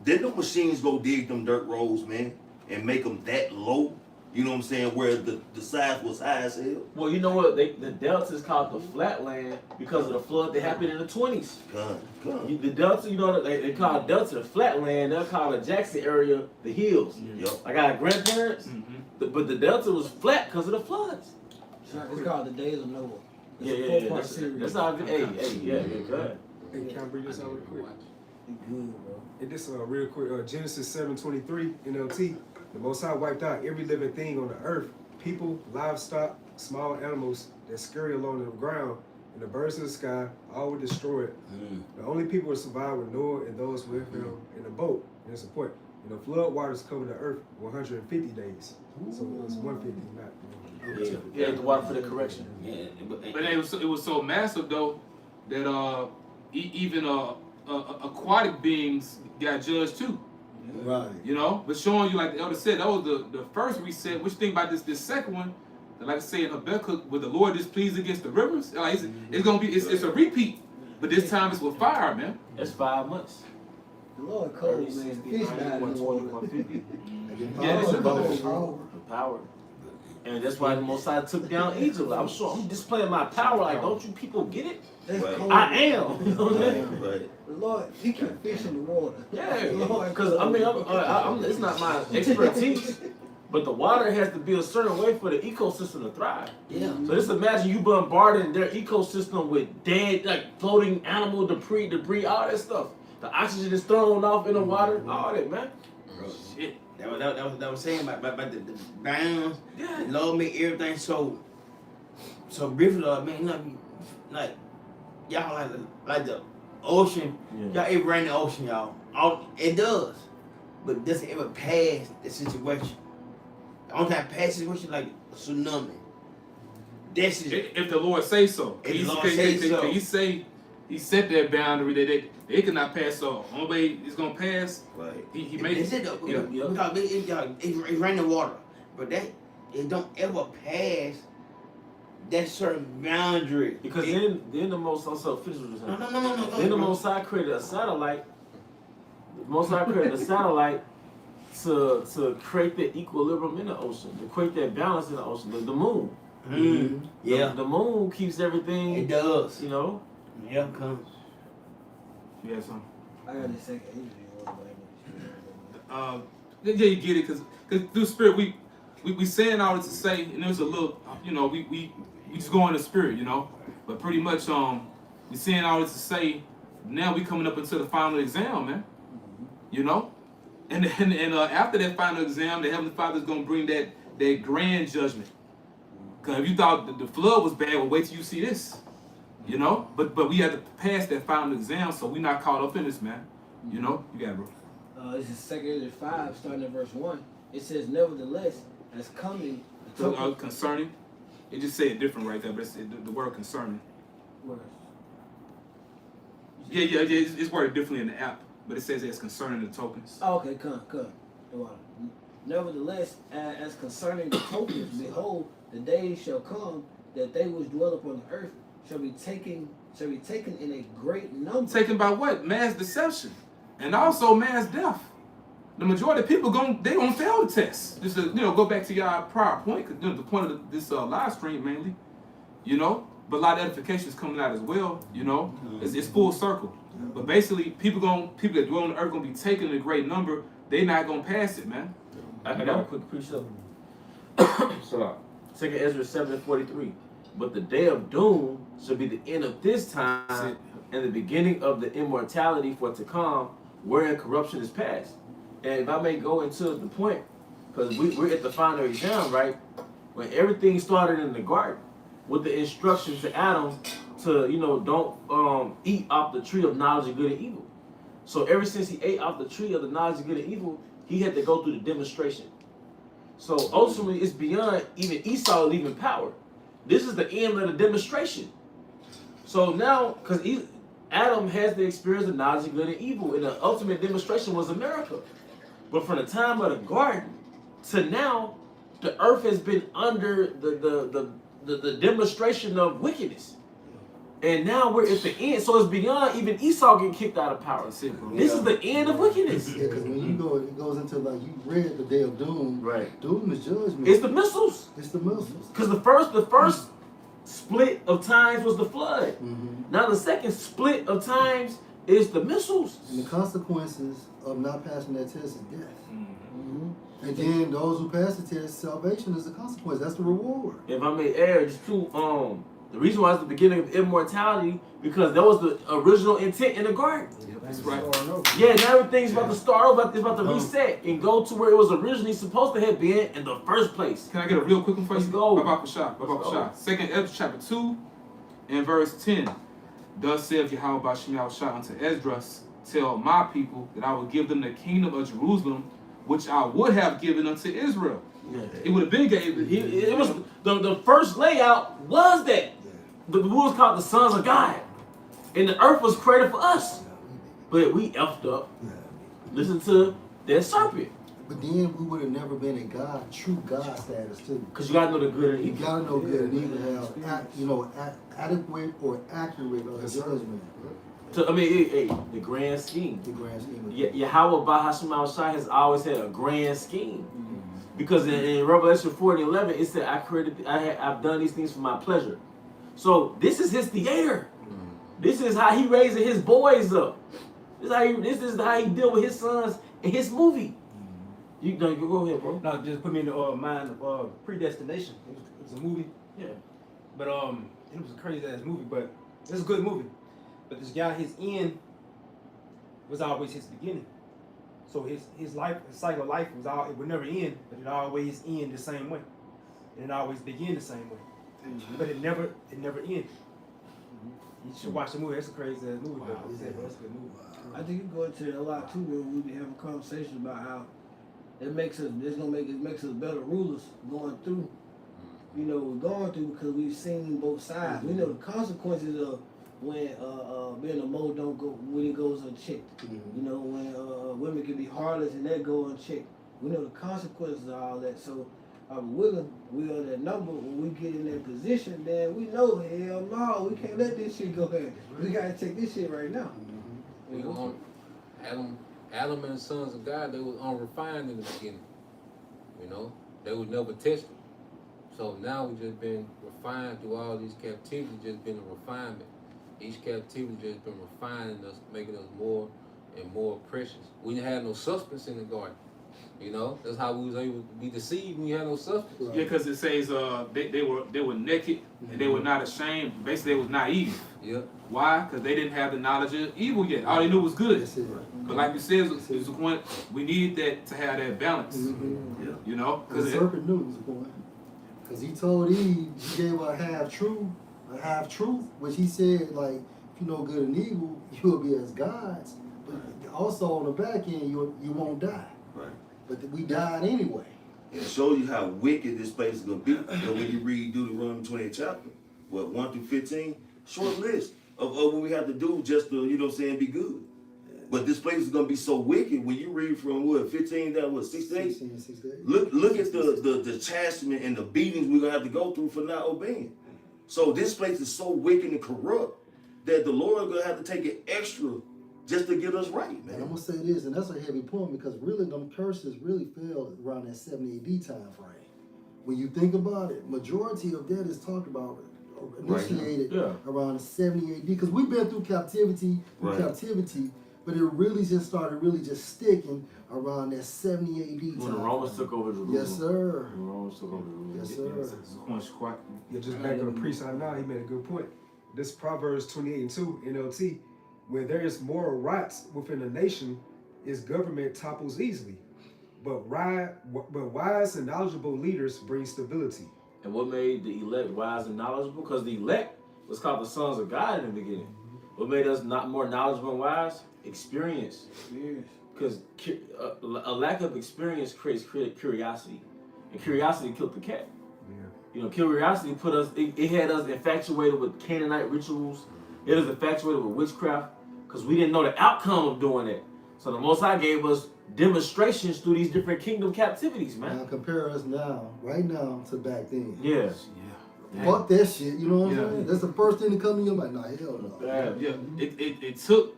then the machines go dig them dirt roads, man, and make them that low You know what I'm saying? Where the size was high as hell. Well, you know what? The delta is called the flatland because of the flood that happened in the 20s. Come. The delta, you know, they call delta the flatland. They'll call the Jackson area the hills. Yep. I got grandparents, but the delta was flat because of the floods. It's called the Days of Noah. It's Yeah, a yeah, 4-part that's series. all good. Hey, yeah, good. Hey, can I bring this out real quick? Good, bro. And this real quick, Genesis 7:23 NLT. The Most High wiped out every living thing on the earth, people, livestock, small animals that scurry along the ground, and the birds of the sky, all were destroyed. The only people who survived were Noah and those with him in the boat. And it's important. And the flood waters covered the earth 150 days. So it was 150, not. Yeah, the water for the correction. Yeah, But it was so massive though that even aquatic beings got judged too. Right. You know, but showing you, like the elder said, that was the first reset. Which thing about this second one, like I say in Habakkuk, with the Lord displeased against the rivers, like it's gonna be it's a repeat, but this time it's with fire, man. That's 5 months. The Lord cold, man. Fish died in the water. 150. Yeah, it's Power. Power. And that's why the Most High took down Egypt. I'm sure I'm displaying my power. Like, don't you people get it? That's Right. cold. I am. You know what I'm saying? Right. The Lord, He kept fish in the water. Yeah, Lord, because I mean, I'm, it's not my expertise, but the water has to be a certain way for the ecosystem to thrive. yeah. So just imagine you bombarding their ecosystem with dead, like floating animal debris, all that stuff. The oxygen is thrown off in the water, all that, man. Bro, shit. That was saying about the bounds. Yeah. The Lord made everything so briefly. I mean, like y'all like the ocean. Yeah. Y'all ever ran the ocean, y'all? It does, but it doesn't ever pass the situation. The only time it passes situation like a tsunami. That's it. If the Lord say so, If the Lord say so. He say He set that boundary that they cannot pass. So only way it's gonna pass, Right. he made That's it it. though. Yeah. Because it ran the water, but it don't ever pass that certain boundary. Because then the Most High, so finish what you're saying. No. Then the Most High created a satellite. The Most High created a satellite to create that equilibrium in the ocean, to create that balance in the ocean. The moon. Yeah, The moon keeps everything. it does. You know. Yeah, comes. You had something. I got this second interview. Yeah, you get it, cause through spirit we saying all this to say, and there's a little, you know, we just go in the spirit, you know, but pretty much we saying all this to say, now we coming up into the final exam, man, you know, and after that final exam, the Heavenly Father is gonna bring that grand judgment, cause if you thought the flood was bad, well, wait till you see this, you know, but we have to pass that final exam, so we not caught up in this, man, you know, you got it, bro. This is 2 Corinthians 5, starting at verse 1. It says, nevertheless, as coming the token Concerning, it just say it different right there, but it's the word concerning. words. Yeah, it's worded differently in the app, but it says it's concerning the tokens. Oh, okay, come. Nevertheless, as concerning the tokens, behold, the days shall come that they which dwell upon the earth shall be taken in a great number. Taken by what? Mass deception, and also mass death. The majority of people they gonna fail the test. Just to, go back to your prior point, because the point of this live stream mainly, but a lot of edification is coming out as well. It's full circle. But basically, people that dwell on the earth gonna be taken in a great number. They not gonna pass it, man. I got a quick precept. So, 2 Ezra 7:43. But the day of doom shall be the end of this time and the beginning of the immortality for to come, wherein corruption is past. And if I may go into the point, because we're at the final exam, right? When everything started in the garden with the instruction to Adam to, don't eat off the tree of knowledge of good and evil. So ever since he ate off the tree of the knowledge of good and evil, he had to go through the demonstration. So ultimately, it's beyond even Esau leaving power. This is the end of the demonstration. So now, because Adam has the experience of knowledge of good and evil, and the ultimate demonstration was America. But from the time of the garden to now, the earth has been under the demonstration of wickedness. And now we're at the end, so it's beyond even Esau getting kicked out of power. That's it, bro. This is the end of wickedness. Yeah, because when you go, it goes into like you read the day of doom. Right. Doom is judgment. It's the missiles. It's the missiles. Because the first split of times was the flood. Mm-hmm. Now the second split of times is the missiles. And the consequences of not passing that test is death. Mm-hmm. And then those who pass the test, salvation is the consequence. That's the reward. If I may add, just too, the reason why it's the beginning of immortality, because that was the original intent in the garden. That's right. Yeah, now everything's about to start over, it's about to reset and go to where it was originally supposed to have been in the first place. Can I get a real quick one for you? Let's go. Baba Shah. Second Ezra chapter 2 and verse 10. Thus saith Yahweh Bashem Yahushua unto Esdras, tell my people that I will give them the kingdom of Jerusalem, which I would have given unto Israel. Yeah. It would have been given. It was the first layout was that the was called the sons of God, and the earth was created for us, but we effed up. Listen to that serpent. But then we would have never been in God, true God status too. Cause you gotta know the good and You evil. gotta know good and evil have, adequate or accurate judgment. So, I mean, the grand scheme. The grand scheme. Yahweh Bahashim Shai has always had a grand scheme. Because in Revelation 4:11, it said, I've done these things for my pleasure. So this is his theater. This is how he raising his boys up. This is how he deal with his sons in his movie. You go ahead, bro. No, just put me in the mind of Predestination. It was a movie. Yeah. But it was a crazy ass movie, but it was a good movie. But this guy, his end was always his beginning. So his life, his cycle of life it would never end, but it always end the same way. And it always begin the same way. But it never ended. You should watch the movie. It's a crazy ass movie, but it's a good movie. I think you go into a lot too where we be having conversations about how it makes us better rulers going through. You know, we're going through because we've seen both sides. We know the consequences of when being a mo don't go when it goes unchecked. You know, when women can be heartless and that go unchecked. We know the consequences of all that. So we are that number. When we get in that position, then we know hell no, we can't let this shit go ahead. We gotta take this shit right now. We on Adam and the sons of God, they was unrefined in the beginning. You know, they was never tested. So now we just been refined through all these captivities, just been a refinement. Each captivity just been refining us, making us more and more precious. We didn't have no substance in the garden. You know, that's how we was able to be deceived when you had no substance. Yeah, because it says they were naked and they were not ashamed. Basically, they was naive. Yeah. Why? Because they didn't have the knowledge of evil yet. All they knew was good. But like you said, it's the point we need that to have that balance. You know, because the serpent knew was the point. Because he told Eve, he gave her a half truth, which he said, like, if you know good and evil, you'll be as gods. But also on the back end, you won't die. Right. But we died anyway. It shows you how wicked this place is going to be. Because when you read Deuteronomy 20th chapter, 1 through 15, short list of what we have to do just to, be good. But this place is going to be so wicked when you read from 15 down, 6 to 8? 6 to 8. Look at the chastisement and the beatings we're going to have to go through for not obeying. So this place is so wicked and corrupt that the Lord is going to have to take it extra just to get us right, man. And I'm going to say this, and that's a heavy point, because really them curses really fell around that 70 AD time frame. When you think about it, majority of that is talked about, initiated around 70 AD, because we've been through captivity, but it really just started sticking around that 70 AD time. When the Romans took over Jerusalem. Yes, sir. When the Romans took over Jerusalem. Yes, sir. Yeah, just back on the priest out now, he made a good point. This Proverbs 28:2 NLT, where there is moral rights within a nation, its government topples easily. But wise and knowledgeable leaders bring stability. And what made the elect wise and knowledgeable? Because the elect was called the sons of God in the beginning. What made us not more knowledgeable and wise? Experience. Because a lack of experience creates curiosity. And curiosity killed the cat. You know, curiosity put us, it had us infatuated with Canaanite rituals. It was infatuated with witchcraft because we didn't know the outcome of doing it. So the Most High gave us demonstrations through these different kingdom captivities, man. Now compare us right now to back then. Yes. Fuck that shit, you know what I'm Yeah. saying? That's the first thing that come to your mind. Nah, hell no. Yeah, it took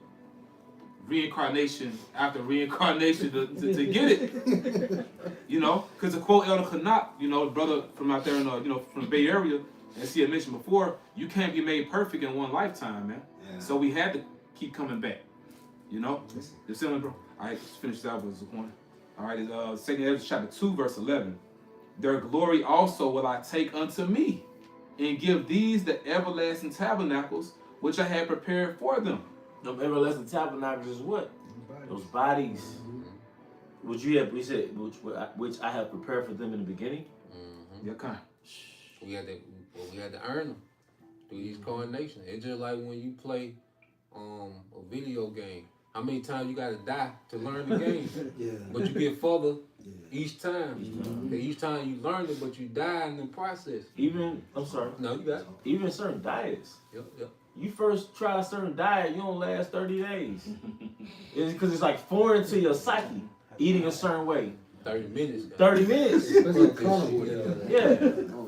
reincarnation after reincarnation to get it. You know, because to quote Elder Canuck, you know, brother from out there in from the Bay Area, as he had mentioned before, you can't be made perfect in one lifetime, man. Yeah. So we had to keep coming back. You know? You see me, bro? All right, let's finish that with the point. All right, it's 2 Ezra chapter 2, verse 11. Their glory also will I take unto me, and give these the everlasting tabernacles which I had prepared for them. Them everlasting tabernacles is what? Those bodies. Which you have, we said, which I have prepared for them in the beginning. Yeah, kind. We had to earn them through these coronations. It's just like when you play a video game. How many times you gotta die to learn the game? Yeah. But you get further each time. Each time you learn it, but you die in the process. Even, I'm sorry. No, you got it. Even certain diets. Yep. You first try a certain diet, you don't last 30 days. It's because it's like foreign to your psyche, eating a certain way. 30 minutes. 30 minutes. Yeah.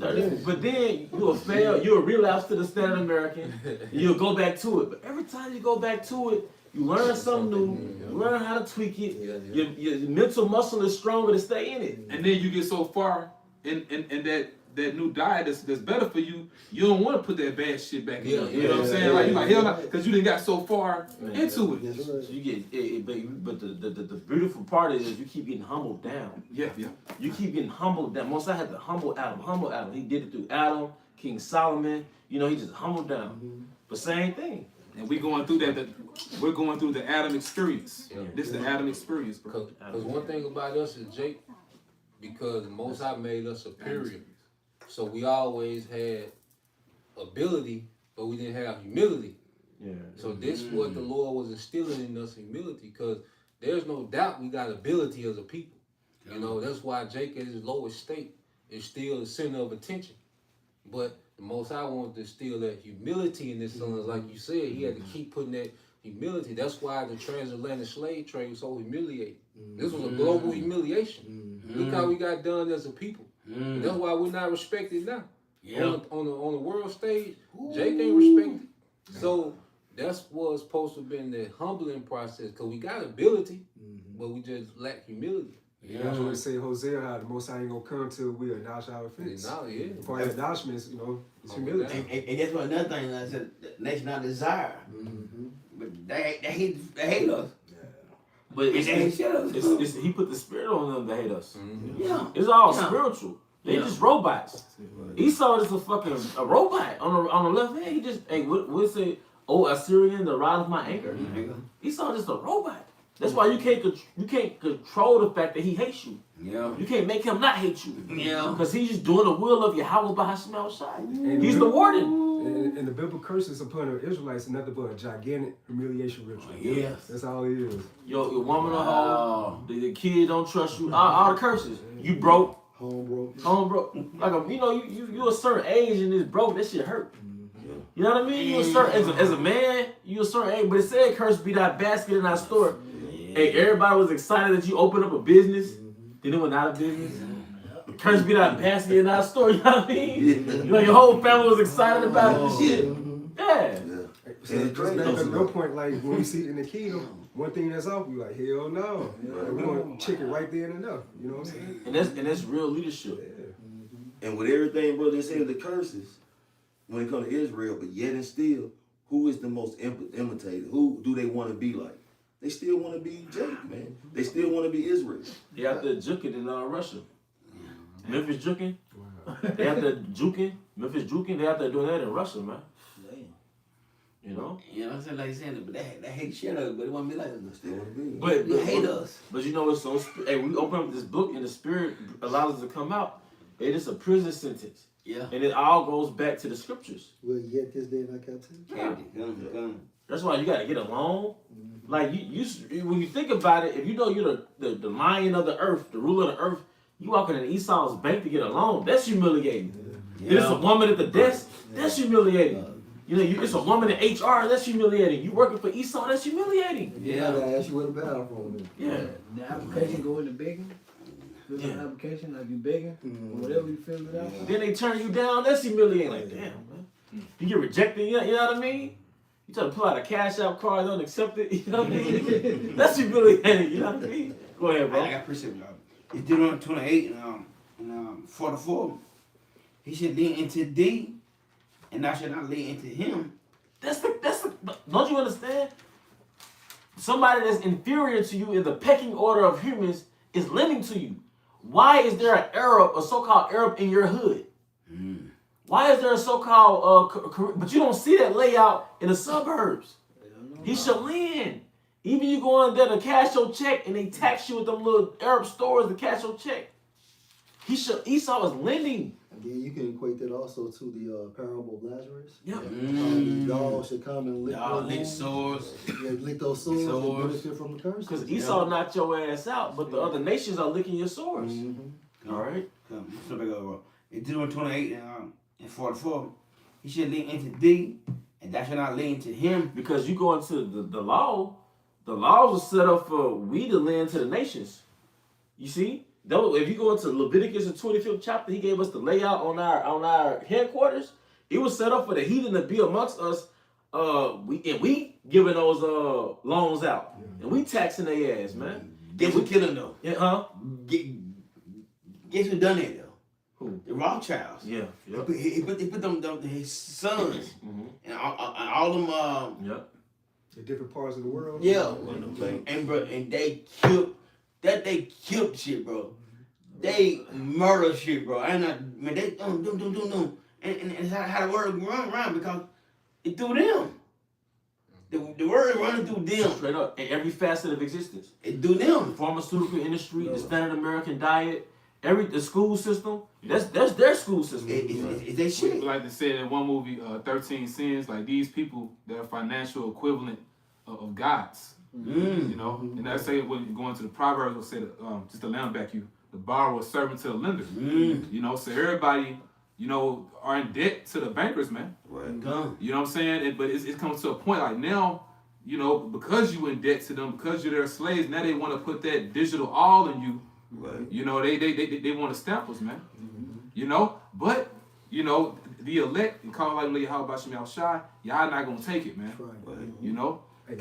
30. But then you'll fail, you'll relapse to the standard American, you'll go back to it. But every time you go back to it, you learn something new, you learn how to tweak it, your mental muscle is stronger to stay in it. And then you get so far in that new diet that's better for you, you don't want to put that bad shit back in. You know what I'm saying? Like, you're like, hell no, because you didn't got so far into it. So you get, but the beautiful part is you keep getting humbled down. Yeah. You keep getting humbled down. Most I had to humble Adam. He did it through Adam, King Solomon. You know, he just humbled down. But same thing. And we're going through we're going through the Adam experience. Yeah. This is the Adam experience, bro. Because one thing about us is, Jake, because the Most High made us superior. So we always had ability, but we didn't have humility. Yeah. So this is what the Lord was instilling in us, humility, because there's no doubt we got ability as a people. You know, that's why Jake at his lowest state is still the center of attention. But the Most High wanted to instill that humility in his sons, like you said. He had to keep putting that humility. That's why the transatlantic slave trade was so humiliating. This was a global humiliation. Look how we got done as a people. And that's why we're not respected now. On the world stage, Jake ain't respected. So that's what's supposed to have been the humbling process, because we got ability, but we just lack humility. Yeah, that's what they say, Hosea, how the Most High ain't gonna come till we acknowledge our offense. Part of acknowledgement is, is humility. And that's what another thing I said, the nation I desire. But they hate us. But he put the spirit on them to hate us. Yeah. It's all spiritual. They just robots. Esau is a robot on the left hand. He just, what's it? Oh, Assyrian, the rod of my anger. Esau just a robot. That's why you can't control the fact that he hates you. Yeah. You can't make him not hate you. Yeah. Because he's just doing the will of Yahweh Bahashim Shai. He's the warden. And the biblical curses upon the Israelites is nothing but a gigantic humiliation ritual. Yes. That's all it is. Your woman a hoe, the kid don't trust you, all the curses. You broke. Home broke. Like you a certain age and it's broke, that shit hurt. You know what I mean? You a certain as a man, you a certain age, but it said curse be that basket in our store. Hey, everybody was excited that you opened up a business, then it went out of business. Curse be that basket in our store, you know what I mean? You know, your whole family was excited about the shit. Yeah. So just back to your point, like when we see it in the kingdom, one thing that's off, we like, hell no. Like, we gonna check it right there and enough. You know what I'm saying? And that's real leadership. Yeah. And with everything, brother, they say the curses when it comes to Israel, but yet and still, who is the most imitated? Who do they want to be like? They still want to be Jake, man. They still want to be Israel. They have to juke it in Russia. Memphis juking. They have to juking. Memphis juking. They have to do that in Russia, man. You know? You know what I'm saying? Like you saying, but they hate shit us, but it won't be like us. They want to be. But they hate us. But you know what's so? Hey, we open up this book and the Spirit allows us to come out. It is a prison sentence. Yeah. And it all goes back to the scriptures. Will yet this day in our captivity? Yeah. That's why you got to get a loan. Like you when you think about it, if you know you're the lion of the earth, the ruler of the earth, you walking in Esau's bank to get a loan. That's humiliating. Yeah. It's a woman at the desk. That's humiliating. You know, it's a woman in HR. That's humiliating. You working for Esau. That's humiliating. Yeah. I ask you where the bathroom is. Yeah. The application go in the begging. fill out an application, like you begging, or whatever you fill it out. Then they turn you down. That's humiliating. Like, damn, man. You get rejected. You know what I mean? You try to pull out a cash out card, don't accept it. You know what I mean? That's humiliating. You know what I mean? Go ahead, bro. I got precept, y'all. It's Deuteronomy 28 and 44. He should lean into thee, and thou should not lean into him. That's the. Don't you understand? Somebody that's inferior to you in the pecking order of humans is lending to you. Why is there an Arab, a so-called Arab in your hood? Why is there a so-called, but you don't see that layout in the suburbs? He should lend. Even you go in there to cash your check and they tax you with them little Arab stores to cash your check. Esau is lending. And then you can equate that also to the parable of Lazarus. Yeah. Y'all should come and lick Y'all your lick wounds. sores. Yeah, lick those sores and benefit from the curse. Because Esau knocked your ass out, but the other nations are licking your sores. All right? Come, so back over. In Deuteronomy 28 and 44, he should lean into thee, and thou shalt not lean to him. Because you go into the law, the laws are set up for we to lend to the nations. You see? Though if you go into Leviticus, the 25th chapter, he gave us the layout on our headquarters. It was set up for the heathen to be amongst us. We giving those loans out, and we taxing their ass, man. Guess who killed him though? Yeah, huh? Guess who done it though? Who? The Rothschilds. Yeah. Yep. He put them his sons and all them In different parts of the world. yeah, and bro, and they killed shit, bro. They murder shit, bro. And man, they do. And it's how the word run around because it through them. The word running through them. Straight up, in every facet of existence. It through them. The pharmaceutical industry, the standard American diet, the school system. That's their school system. It's they shit. Like they said in one movie, 13 Sins, like these people, they're financial equivalent of gods. You know, and I say when you go into the Proverbs, will say just to land back you, the borrower is servant to the lender. You know, so everybody, you know, are in debt to the bankers, man. Right. You know what I'm saying? But it comes to a point like now, you know, because you in debt to them, because you're their slaves, now they want to put that digital all in you. Right. You know, they want to stamp us, man. You know, but you know, the elect and call like how about Shem Shai, y'all not gonna take it, man. Right. You know. And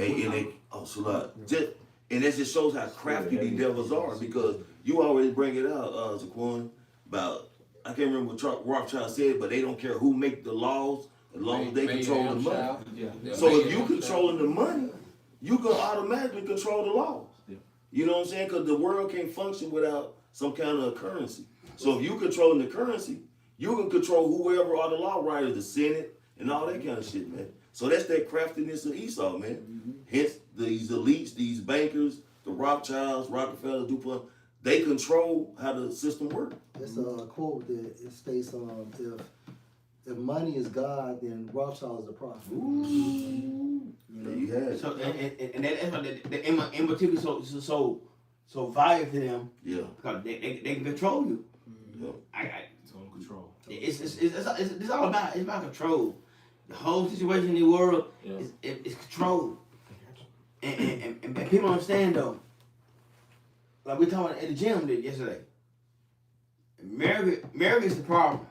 that just shows how crafty these devils are, because you already bring it out, Zaquan, about, I can't remember what Rothschild said, but they don't care who make the laws as long as they control the money. Yeah. So if you controlling the money, you can automatically control the laws. Yeah. You know what I'm saying? Because the world can't function without some kind of currency. So if you controlling the currency, you can control whoever are the law writers, the Senate, and all that kind of shit, man. So that's that craftiness of Esau, man. Hence, these elites, these bankers, the Rothschilds, Rockefeller, DuPont, they control how the system works. It's a quote that it states, if money is God, then Rothschild is the prophet. There you have it. So and that's why the immaturity so valuable to them. Yeah. Because they can control you. Yeah. Total control. It's all about control. The whole situation in the world is control. And people don't understand though. Like we talking at the gym yesterday. America is the problem.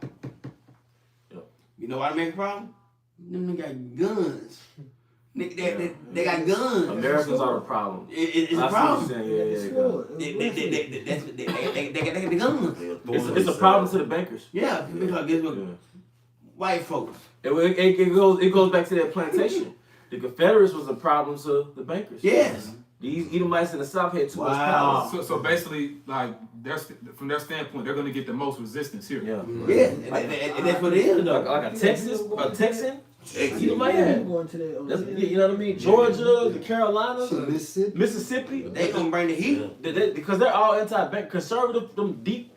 Yep. You know why America's problem? Them got guns. They got guns. Americans are the problem. It's a problem. They got the guns. It's a problem to the bankers. Yeah, because guess what? White folks. It goes back to that plantation. The Confederates was a problem to the bankers. Yes. These Edomites in the South had too much Wow. power. So basically, like from their standpoint, they're gonna get the most resistance here. Yeah. Yeah, and that's what it is though. Like a Texan. Edomite. Going to that, You know what I mean? Georgia, the Carolinas, Mississippi. They gonna bring the heat. Because they're all anti-bank conservative, them deep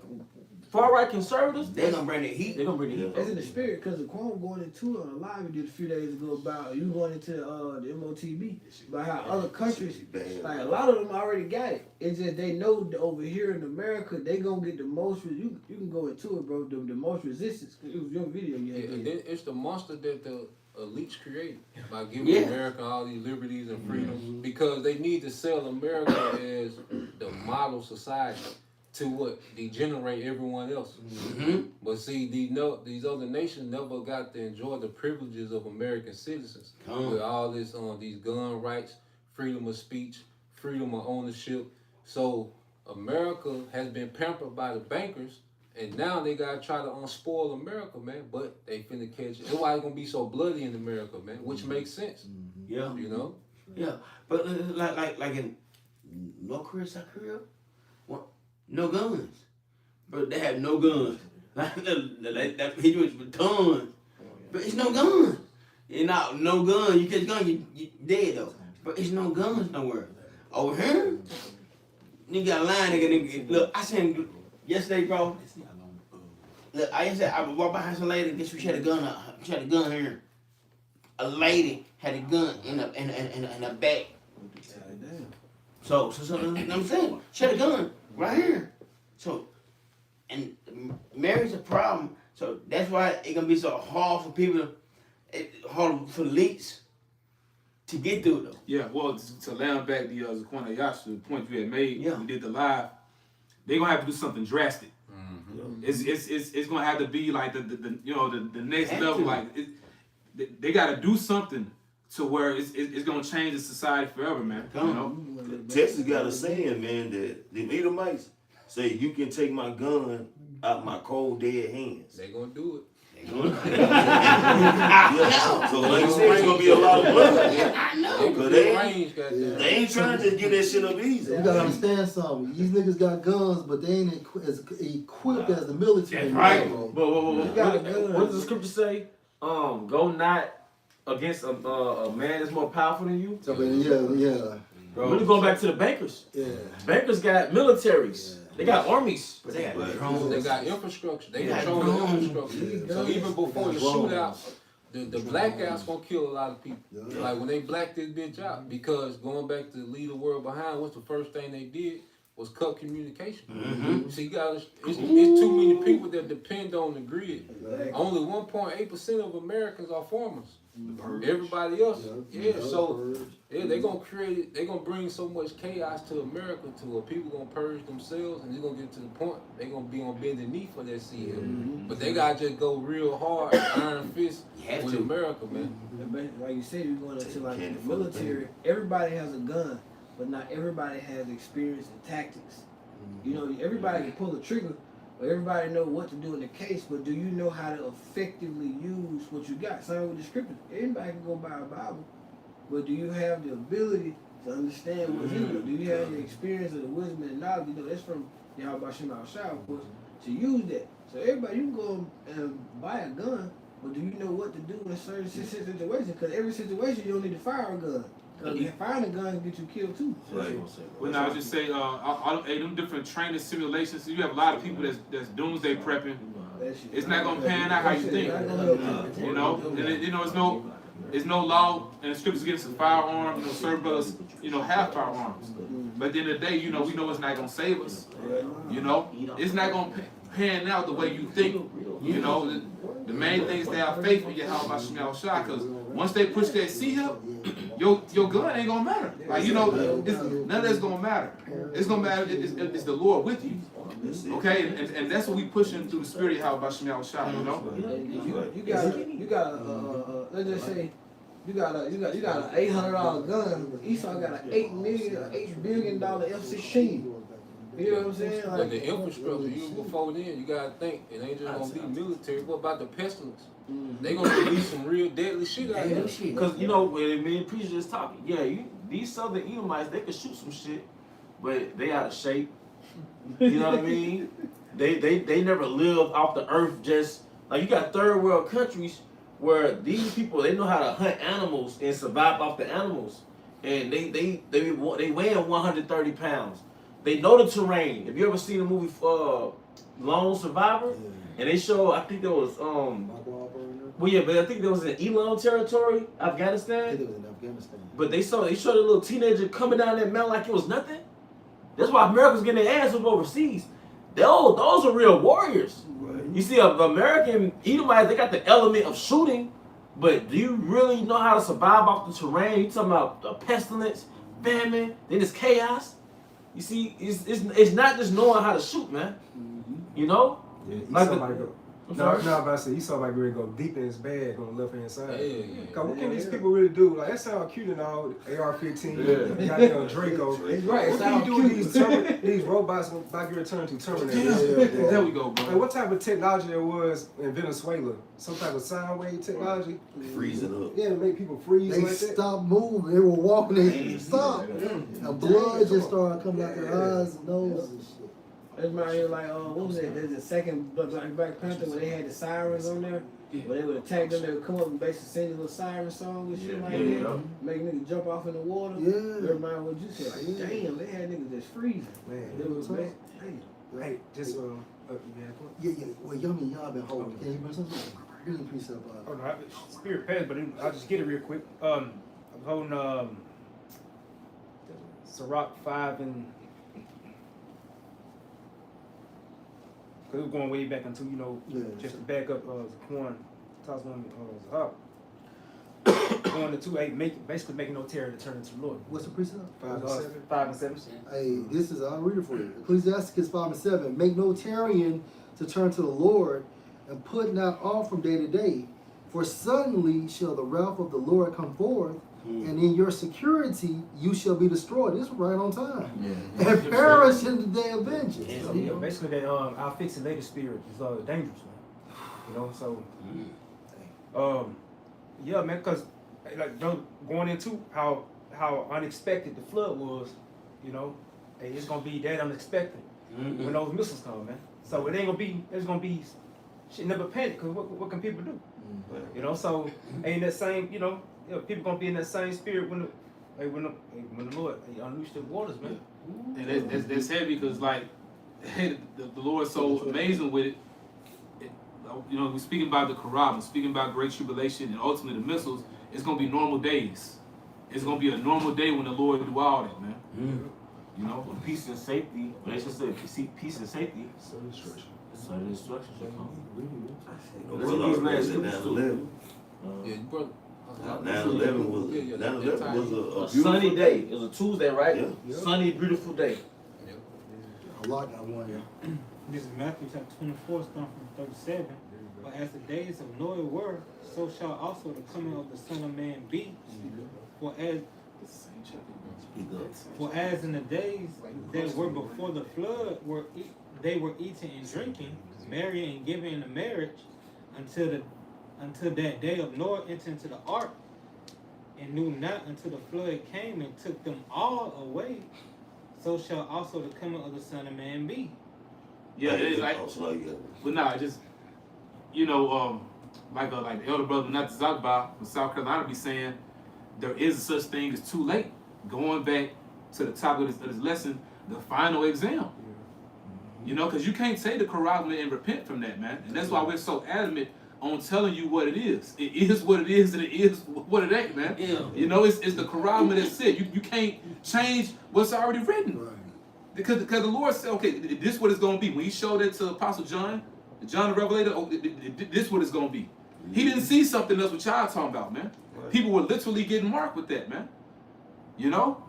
far-right conservatives. They gonna bring the heat. They gonna bring the heat. It's in the spirit, because the Quan going into a live we did a few days ago about you going into the MOTB, about how other countries, like a lot of them already got it. It's just they know that over here in America they gonna get the most. You can go into it, bro. The most resistance. It was your video you had. It's the monster that the elites created by giving Yeah. America all these liberties and freedoms, because they need to sell America as the model society. to what? Degenerate everyone else. Mm-hmm. But see, these other nations never got to enjoy the privileges of American citizens. With all this these gun rights, freedom of speech, freedom of ownership. So America has been pampered by the bankers, and now they gotta try to unspoil America, man. But they finna catch it. That's why it's gonna be so bloody in America, man. Which makes sense. Yeah. You know? Yeah. But like in North Korea, South Korea, what? No guns. But they have no guns. Like he was with tons. But it's no guns. You know, no gun. You catch a gun, you dead though. But it's no guns nowhere. Over here, nigga got a line, nigga. Look, I seen yesterday, bro. Look, I walked behind some lady. Guess she had a gun. She had a gun here. A lady had a gun in a bag. So I'm saying she had a gun right here. So, and marriage a problem. So that's why it's gonna be so hard for people, hard for elites to get through though. Yeah, well, to land back the Zaquan Yash, the point you had made, Yeah. we did the live. They're gonna have to do something drastic. It's gonna have to be like the next Have level. to. Like they gotta do something to where it's gonna change the society forever, man. You know? Texas got a saying, man, that the Edomites say you can take my gun out my cold dead hands. They gonna do it. Yeah. So like you said, it's gonna be a lot of blood. I know. Cause they ain't trying to get that shit up easy. You gotta understand something. These niggas got guns, but they ain't as equipped as the military. That's right. bro. What does the scripture say? Go not against a man that's more powerful than you. So, yeah. Really going back to the bankers. Yeah. Bankers got militaries. They got armies. But they got drones. They got infrastructure. They They got control the drones. infrastructure. So even before the shootout, the blackouts gonna kill a lot of people. Like when they blacked this bitch out, because going back to leave the world behind, what's the first thing they did was cut communication. So you got it's too many people that depend on the grid. Only 1.8% of Americans are farmers. Everybody else, so they're gonna create it. They're gonna bring so much chaos to America to where people gonna purge themselves, and they're gonna get to the point they're gonna be on bended knee for that CL. But they gotta just go real hard, iron fist with America, man. Like you said, you're going into like the military. Everybody has a gun, but not everybody has experience in tactics. You know, everybody can pull the trigger, but everybody know what to do in the case. But do you know how to effectively use what you got? Same with the scripture. Anybody can go buy a Bible, but do you have the ability to understand what's in it? Do you have the experience of the wisdom and knowledge? You know, that's from Yahweh Shema Shah, of course, to use that. So everybody, you can go and buy a gun, but do you know what to do in certain situations? Because every situation, you don't need to fire a gun. Because firing a gun can get you killed too. Right. Well, now I just say, them different training simulations. You have a lot of people that's doomsday prepping. It's not gonna pan out how you think. You know, and it's no law and the scriptures against a firearm. You know, certain brothers, have firearms. But at the end of the day, we know it's not gonna save us. You know, it's not gonna pan out the way you think. You know, the main thing is to have faith in Yahweh Shema Shah, because once they push that C up, your gun ain't gonna matter. Like, none of that's gonna matter. It's gonna matter. It's the Lord with you. Okay, and that's what we pushing through the spirit of Yahweh Shema Shah. You know. You got let's just say you got an $800 gun. Esau got an $8 billion F-16. You know what I'm saying? But the infrastructure, even before then, you gotta think it ain't just gonna be military. What about the pestilence? They gonna release some real deadly shit out here. Because when me and Preacher just talking, these Southern Edomites, they can shoot some shit, but they out of shape. You know what I mean? They never live off the earth. Just like you got third world countries where these people, they know how to hunt animals and survive off the animals, and they weigh 130 pounds. They know the terrain. Have you ever seen the movie Lone Survivor? And they show, I think there was but I think there was in Elam territory, Afghanistan. It was in Afghanistan. But they showed a little teenager coming down that mountain like it was nothing. That's why America's getting their ass up overseas. Those are real warriors. Right. You see, American Edomites, they got the element of shooting, but do you really know how to survive off the terrain? You talking about pestilence, famine, then it's chaos. You see, it's not just knowing how to shoot, man. You know, Yeah, like somebody go. I'm No, sorry? no, but I said he saw my girl go deep in his bag on the left hand side. Yeah. Cause what can these people really do? Like that sound cute and all, AR-15, Yeah. goddamn Draco. He's right, it What sound can you do cute. with these robots when about to return to Terminator? Yeah, there we go, bro. Like what type of technology there was in Venezuela? Some type of sound wave technology? Freezing up. Yeah, to make people freeze They like that. stopped moving. They were walking. They stopped. And blood just started coming out their eyes and nose and shit. That's my here like what was it? There's a second Black Panther where they had the sirens on there. Where they would attack them, they would come up and basically sing a little siren song and shit like that. Make niggas jump off in the water. Yeah. Everybody what you said. Like, damn, they had niggas just freezing. Man, It was tough. damn. hey, just Yeah. Well, y'all been holding. Can you bring something? Bring a piece up. Oh no, Spirit passed, but I'll just get it real quick. I'm holding Sirach 5 and because it was going way back into just to back up Zaquan, Tazwan, Zahab. Going to 2:8, basically making no terror to turn into the Lord. What's the precept? 5 and 7. Hey, this is, I'll read it for you. Ecclesiasticus 5 and 7. Make no tarrying to turn to the Lord, and put not off from day to day. For suddenly shall the wrath of the Lord come forth, and in your security you shall be destroyed. This is right on time. Yeah. And perish in the day of vengeance. Yeah, basically, that our fixed later spirit is dangerous, man. You know, so yeah, man, because like going into how unexpected the flood was, you know, hey, it's gonna be that unexpected when those missiles come, man. So it ain't gonna be. It's gonna be shit. Never panic, cause what can people do? You know, so ain't that same. You know, people gonna be in that same spirit when the Lord unleashed the waters, man. And that's heavy because like the Lord's so amazing with it. You know, we're speaking about the Quran, we're speaking about great tribulation, and ultimately the missiles. It's gonna be normal days. It's gonna be a normal day when the Lord do all that, man. You know, With peace and safety, when they should say peace and safety, Sudden destruction. sudden destruction shall come. No, That's brother, these I last read scriptures 9/11. Yeah, brother. 9/11 was Yeah, 9/11 was a A beautiful sunny day. It was a Tuesday, right? Yeah. Sunny, beautiful day. A lot got one, yeah. This is Matthew chapter 24, starting from 37. But as the days of Noah were, so shall also the coming of the Son of Man be. For as in the days that were before the flood, they were eating and drinking, marrying and giving in marriage, until that day of Noah entered into the ark, and knew not until the flood came and took them all away. So shall also the coming of the Son of Man be. yeah, it's like, also, but nah, it just you know, like the elder brother not to talk about from South Carolina be saying there is such thing as too late. Going back to the topic of this lesson, the final exam. You know, because you can't say the Quran and repent from that, man. And that's why we're so adamant on telling you what it is. It is what it is, and it is what it ain't, man. Yeah. You know, it's the Quran that's it. You can't change what's already written. Right. Because the Lord said, okay, this is what it's going to be. When he showed it to Apostle John the Revelator, oh, this is what it's going to be. He didn't see something else what y'all talking about, man. People were literally getting marked with that, man. You know?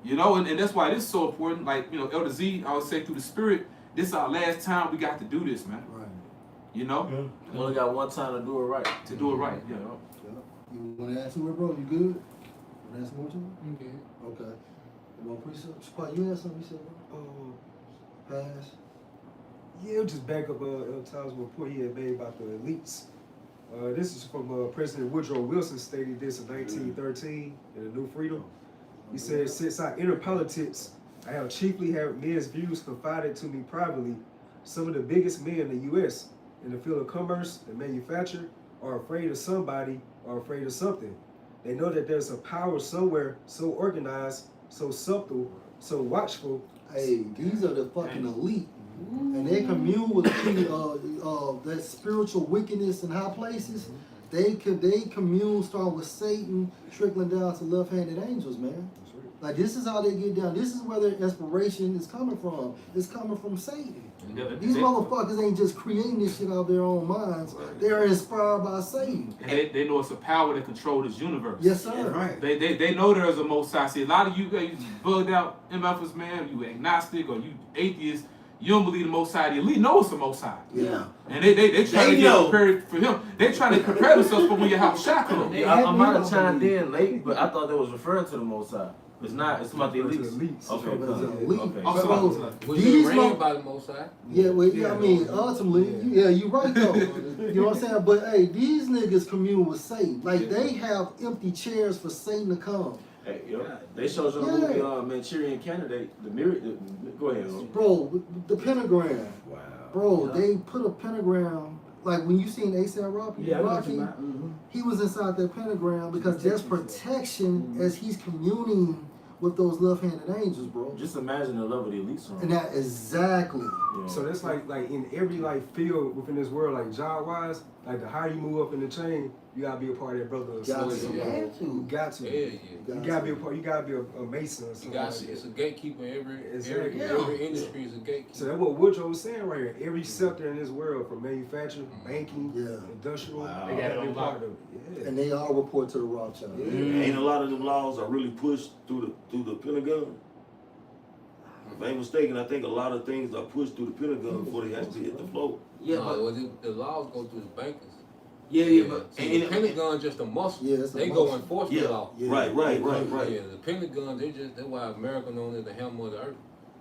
You know, and that's why it is so important. Like, you know, Elder Z, I would say through the Spirit, this is our last time we got to do this, man. Right. You know? We only got one time to do it right. To do it right, yeah. You want to ask him, bro? You good? Want to ask more to him? I'm good. Okay. More precepts? Spot, you had something you said, bro? Pass. Yeah, just back up Tyler's report he had made about the elites. This is from President Woodrow Wilson stated this in 1913 in The New Freedom. He said, since I enter politics, I have chiefly had men's views confided to me privately. Some of the biggest men in the U.S. in the field of commerce and manufacture are afraid of somebody or afraid of something. They know that there's a power somewhere so organized, so subtle, so watchful. Hey, these are the fucking elite. And they commune with that spiritual wickedness in high places. They commune, start with Satan, trickling down to left-handed angels, man. Like this is how they get down. This is where their inspiration is coming from. It's coming from Satan. These motherfuckers ain't just creating this shit out of their own minds. They are inspired by Satan. And they know it's a power that controls this universe. Yes, sir. That's right. They know there's a Most High. See, a lot of you bugged out MFers, man, you agnostic or you atheist, you don't believe the Most High. The elite know it's the Most High. Yeah. And they try to get prepared for him. They trying to prepare themselves for when you have shackle. I might have chimed in late, but I thought that was referring to the Most High. It's not. It's about the elites. Okay, But it's an elite. okay. So, Was these it mo- ran by the Most High? Yeah, well, yeah, I mean, ultimately, yeah, you're right though. You know what I'm saying? But hey, these niggas commune with Satan. Like they have empty chairs for Satan to come. Hey, yo, they showed you the movie Manchurian Candidate. Go ahead. Bro, the pentagram. Wow. Bro, they put a pentagram. Like when you seen ASAP Rocky, he was inside that pentagram because there's protection as he's communing with those left-handed angels, bro. Just imagine the level the elites are. And that exactly. Yeah. So that's like in every like field within this world, like job wise, like the higher you move up in the chain, you gotta be a part of that brother. Got So, to. you got to. Yeah. You gotta be a part. You gotta be a mason or You something. got like it's that. a gatekeeper. Exactly. Every industry is a gatekeeper. So that's what Woodrow was saying right here. Every sector in this world, from manufacturing, banking, Yeah. industrial, Wow. they gotta be a part of it. Yeah. And they all report to the Rothschild. Ain't a lot of them laws are really pushed through the Pentagon. If I ain't mistaken, I think a lot of things are pushed through the Pentagon before they actually hit the floor. Yeah, No, but the laws go through the bankers. but See, the Pentagon just a muscle. Yeah, it's a they muscle. go enforce Yeah, the law. Yeah. right. Yeah, the Pentagon, that's why America known as the hammer of the earth.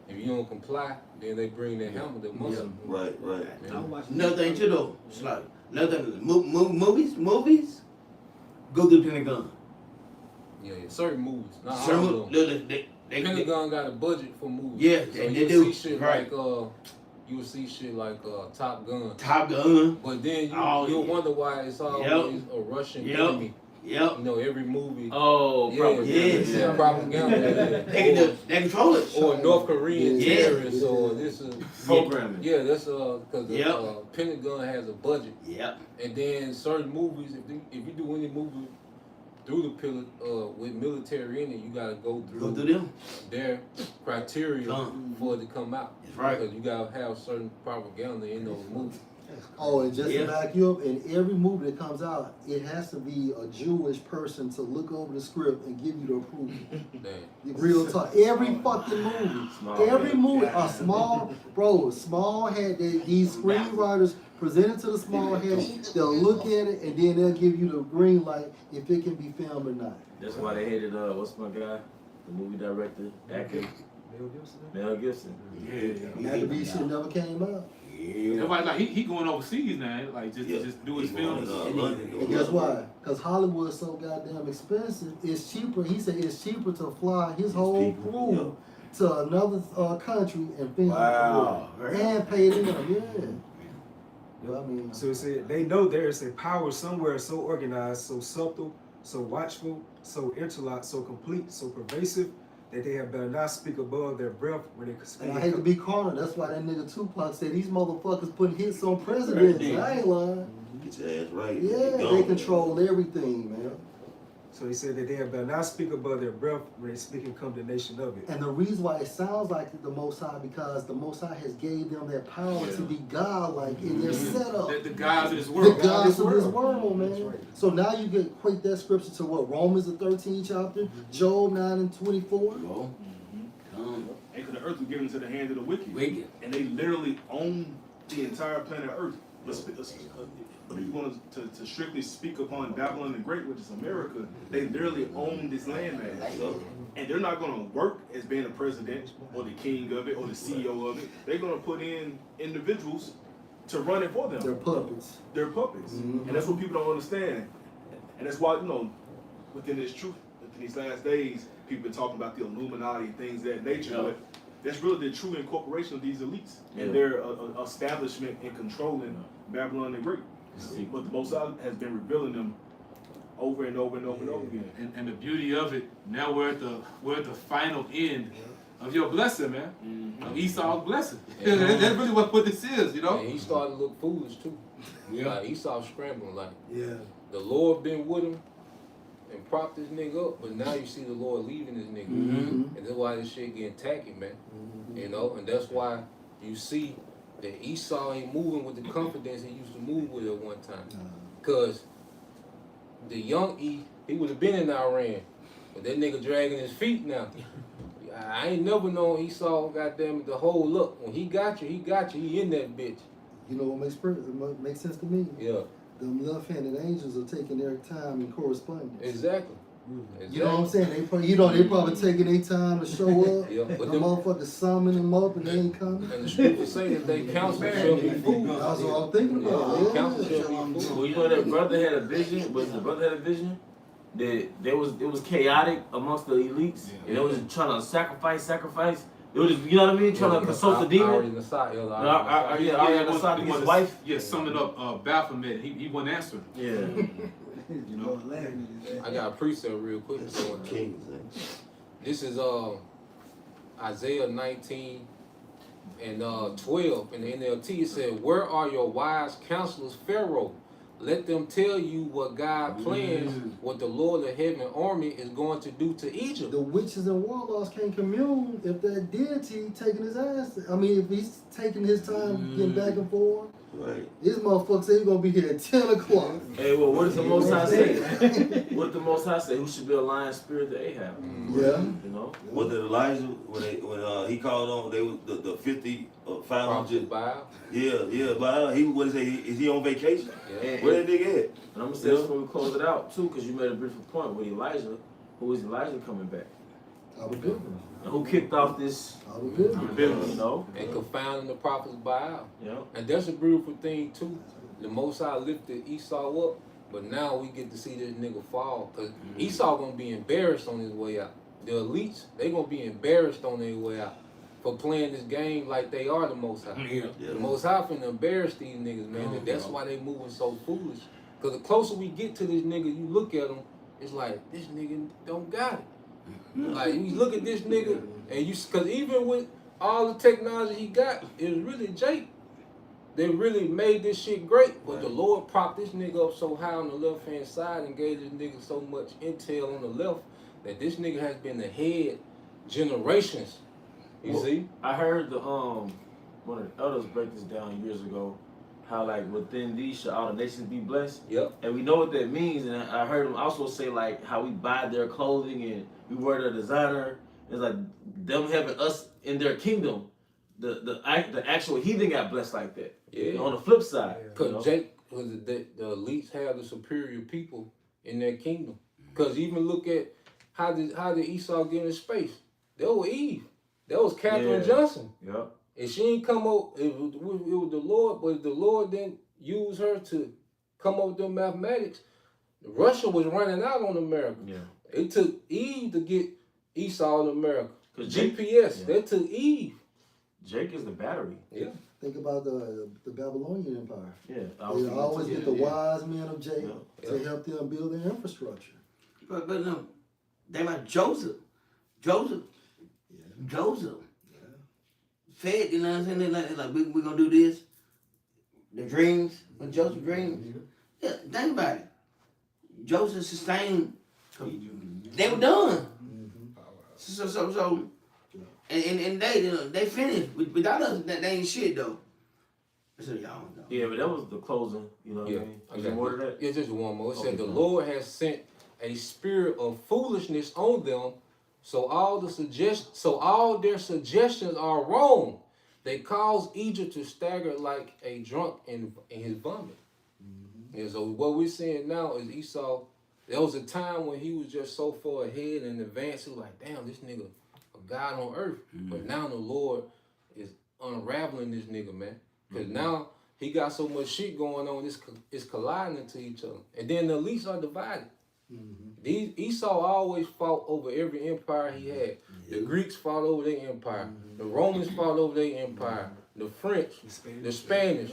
If you don't comply, then they bring that hammer, the muscle. Right. Yeah. another thing too though, it's like another movies go through the Pentagon. Yeah, certain movies. Not all Certain of them. they Pentagon got a budget for movies. Yeah, so they you do. see shit Right. like Top Gun. Top Gun. But then Oh, you'll yeah. wonder why it's always a Russian enemy. Yep. You know, every movie. Oh, Yes. Yeah, propaganda. They control it. Or North Korean Yeah. terrorists, or this is Programming. yeah, that's because the Yep. Pentagon has a budget, Yep. and then certain movies, if you do any movie through the with military in it, you gotta go Go through through them. their criteria for it to come out. That's right. Because you gotta have certain propaganda in those movies. Oh, and just Yeah. to back you up, in every movie that comes out, it has to be a Jewish person to look over the script and give you the approval. Damn. Real talk. Every fucking movie. Every movie. Small had these screenwriters presented to the small head. They'll look at it and then they'll give you the green light if it can be filmed or not. That's why they hated what's my guy, the movie director, actor, Mel Gibson. Yeah. After these shit never came out. Everybody like he going overseas now, like just do his films. And guess why? Because Hollywood is so goddamn expensive. It's cheaper. He said it's cheaper to fly his whole crew to another country and film and pay them. Yeah. I mean, So it said they know there is a power somewhere so organized, so subtle, so watchful, so interlocked, so complete, so pervasive that they had better not speak above their breath when they speak. and I hate to be cornered. That's why that nigga Tupac said these motherfuckers putting hits on presidents. I ain't lying. Get your ass right. Yeah, they control everything, man. So he said that they have better not speak above their breath when they speak in condemnation of it. And the reason why it sounds like the Most High, because the Most High has gave them that power to be God-like in their setup. The gods of this The world. gods of this world, man. So now you can equate that scripture to what? Romans the 13th chapter, Job 9:24. Go. And the earth was given into the hands of the wicked. Wicked. And they literally own the entire planet Earth. If you want to strictly speak upon Babylon the Great, which is America, they literally own this land mass. And they're not going to work as being a president or the king of it or the CEO of it. They're going to put in individuals to run it for them. They're puppets. They're puppets. And that's what people don't understand. And that's why, within this truth, within these last days, people been talking about the Illuminati and things of that nature. But that's really the true incorporation of these elites and their establishment in controlling Babylon the Great. But the Most High has been revealing them over and over and over and over again. And the beauty of it, now we're at the final end of your blessing, man. Of Esau's blessing. That's really what this is, And he started to look foolish too. Yeah. Like Esau scrambling, like Yeah. the Lord been with him, and prop this nigga up, but now you see the Lord leaving this nigga. Mhm. And that's why this shit getting tacky, man. You know, and that's why you see that Esau ain't moving with the confidence he used to move with at one time. Cause the young E, he would have been in Iran, but that nigga dragging his feet now. I ain't never known Esau, goddamn it, the whole look. When he got you, he in that bitch. You know what makes sense to me? Yeah, Them left-handed angels are taking their time in correspondence. exactly. You know what I'm saying? They probably taking their time to show up. Yeah, But but the them, motherfuckers summon them up and they ain't coming. and the scriptures say that they counsel shall be food. That's what I'm thinking about. They counsel shall be food. Well, you know that brother had a vision. Was the brother had a vision that it was chaotic amongst the elites, and they was trying to sacrifice. It was, you know what I mean, trying to consult the demon. His wife. Yeah, sum it up. Baphomet. He wasn't answering. Yeah. You know. I got a precept real quick. Kings, This is Isaiah 19 and 12 in the NLT. It said, "Where are your wise counselors, Pharaoh? Let them tell you what God plans, what the Lord of heaven army is going to do to Egypt." The witches and warlocks can't commune if that deity taking his ass. I mean, if he's taking his time getting back and forth. right? This motherfucker say he's gonna be here at 10 o'clock. Hey, well, what does the Most High say? What did the Most High say? Who should be a lion spirit to Ahab? Yeah. You know. Was it Elijah when he called on they was the 50 500? Baal. Yeah, but what is he? Is he on vacation? Yeah. Where that nigga at? And I'm gonna say this before we close it out too, because you made a beautiful point with Elijah. Who is Elijah coming back? I was good. And who kicked off this I was good. rebellion? You know. And confounding the prophets Baal. Yeah. And that's a beautiful thing too. The Most High lifted Esau up, but now we get to see this nigga fall. Cause Esau gonna be embarrassed on his way out. The elites, they gonna be embarrassed on their way out for playing this game like they are the Most High. Yeah. The Most High finna embarrass these niggas, man. And that's why they moving so foolish. Cause the closer we get to this nigga, you look at him, it's like, this nigga don't got it. Like, you look at this nigga, and cause even with all the technology he got, it was really Jake. They really made this shit great, but the Lord propped this nigga up so high on the left hand side and gave this nigga so much intel on the left that this nigga has been ahead generations. You see? I heard one of the elders break this down years ago, how like within these shall all the nations be blessed. Yep. And we know what that means. And I heard him also say like how we buy their clothing and we wear their designer. It's like them having us in their kingdom. The actual heathen got blessed like that. Yeah. On the flip side, Cause you know? Jake, the elites have the superior people in their kingdom. Cause even look at how did Esau get in space? That was Eve. That was Katherine Johnson. Yep. And she ain't come up. It was the Lord, but the Lord didn't use her to come up with them mathematics. Russia was running out on America. Yeah. It took Eve to get Esau in America. Cause GPS. That took Eve. Jake is the battery. Yeah. Think about the Babylonian Empire. Yeah. They always get the wise men of Jacob to help them build their infrastructure. But no, they about Joseph. Joseph fed, you know what I'm saying? They like we gonna do this. The dreams, when Joseph dreamed. Yeah, think about it. Joseph sustained. They were done. So and they finished without us. They ain't shit though. So y'all know. Yeah, but that was the closing. You know what I mean? Is there more to that? Yeah, just one more. It said the fine. Lord has sent a spirit of foolishness on them, so all their suggestions are wrong. They cause Egypt to stagger like a drunk in his vomit. And so what we're seeing now is Esau. There was a time when he was just so far ahead and advanced. He was like, damn, this nigga a God on earth. But now the Lord is unraveling this nigga, man. Because now he got so much shit going on, it's colliding into each other. And then the elites are divided. Esau always fought over every empire he had. The Greeks fought over their empire. The Romans fought over their empire. The French, the Spanish.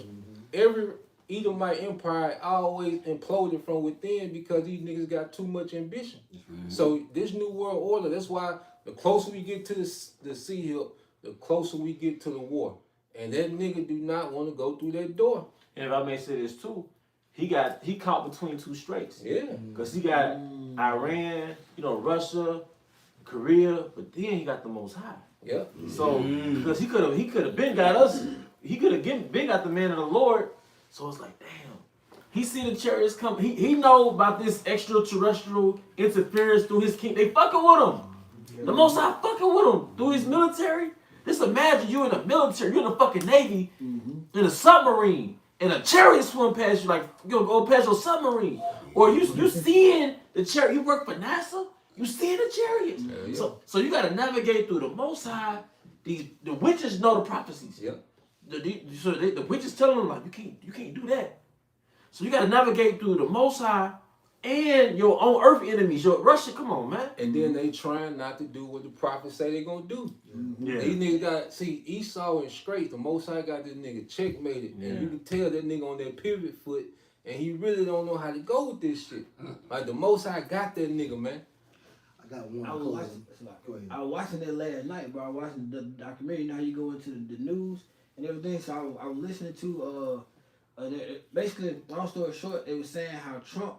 Every Edomite empire always imploded from within because these niggas got too much ambition. So this new world order, that's why the closer we get to the sea hill, the closer we get to the war. And that nigga do not want to go through that door. And if I may say this too, he caught between two straits. Yeah. Cause he got Iran, Russia, Korea, but then he got the Most High. Yeah. So because he could have been got us, he could have been got the man of the Lord. So it's like, damn. He see the chariots come. He know about this extraterrestrial interference through his king. They fucking with him. The Most High fucking with him through his military. Just imagine you in the military, you're in the fucking Navy, in a submarine, and a chariot swim past you, like you gonna go past your submarine, or you seeing the chariot. You work for NASA, you seeing the chariots. Yeah. So you got to navigate through the Most High. The witches know the prophecies. Yep. The witches telling them like you can't do that. So you got to navigate through the Most High and your own earth enemies. Your Russia, come on, man. And then they trying not to do what the prophets say they gonna do. Yeah. These niggas got, see, Esau and straight, the Most High got this nigga checkmated. And you can tell that nigga on that pivot foot, and he really don't know how to go with this shit. Like, the Most High got that nigga, man. I got one. I was watching. Go ahead. I was watching that last night, bro. I was watching the documentary. Now you go into the news and everything. So I was listening to basically, long story short, they were saying how Trump,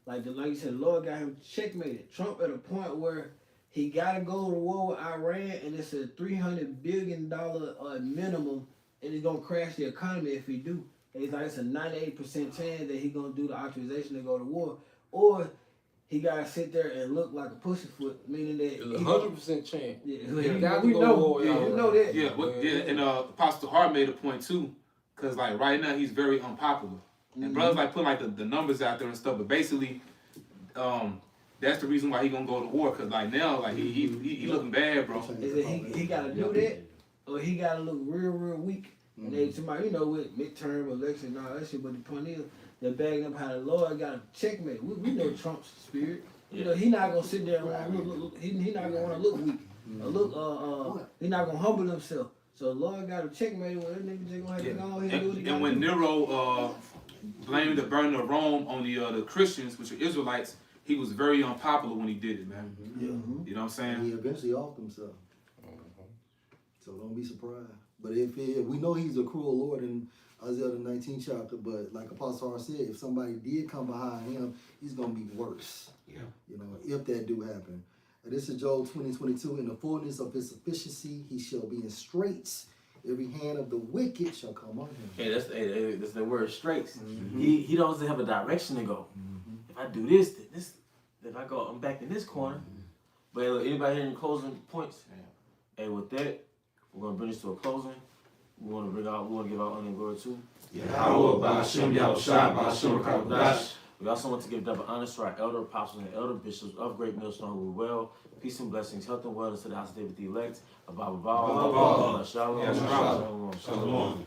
like you said, the Lord got him checkmated. Trump at a point where he got to go to war with Iran, and it's a $300 billion minimum, and it's gonna crash the economy if he do. And it's like it's a 98% chance that he gonna do the authorization to go to war, or he gotta sit there and look like a pussyfoot, meaning that It's 100% chance. Yeah, He got to we go know, to war, y'all. we know that. Yeah, and Apostle Hart made a point too, cause like right now he's very unpopular, and brothers like putting like the numbers out there and stuff, but basically, that's the reason why he gonna go to war, cause like now like he looking bad, bro. Is that he gotta do that, or he gotta look real weak, and then somebody with midterm election and all that shit. But the point is, they're bagging up how the Lord got a checkmate. We know Trump's spirit. You know, he not gonna sit there and look. He not gonna want to look weak. Or he not gonna humble himself. So the Lord got a checkmate. Well, that nigga just gonna have to go on here and do what he And when Nero blamed the burning of Rome on the Christians, which are Israelites, he was very unpopular when he did it, man. You know what I'm saying? And he eventually offed himself. So don't be surprised. But if we know he's a cruel Lord in Isaiah the 19th chapter, but like Apostle R said, if somebody did come behind him, he's gonna be worse. Yeah. You know, if that do happen. And this is Job 20:22. In the fullness of his sufficiency, he shall be in straits. Every hand of the wicked shall come on him. Hey, that's the word straits. He doesn't have a direction to go. If I do this, then this. If I go, I'm back in this corner. But anybody here in closing points? Hey, with that, we're gonna bring this to a closing. We want to give out honor and glory to. We also want to give double honors to our elder apostles and elder bishops of Great Millstone who were well. Peace and blessings, health and wellness to the house of David the elect. Above all, shalom.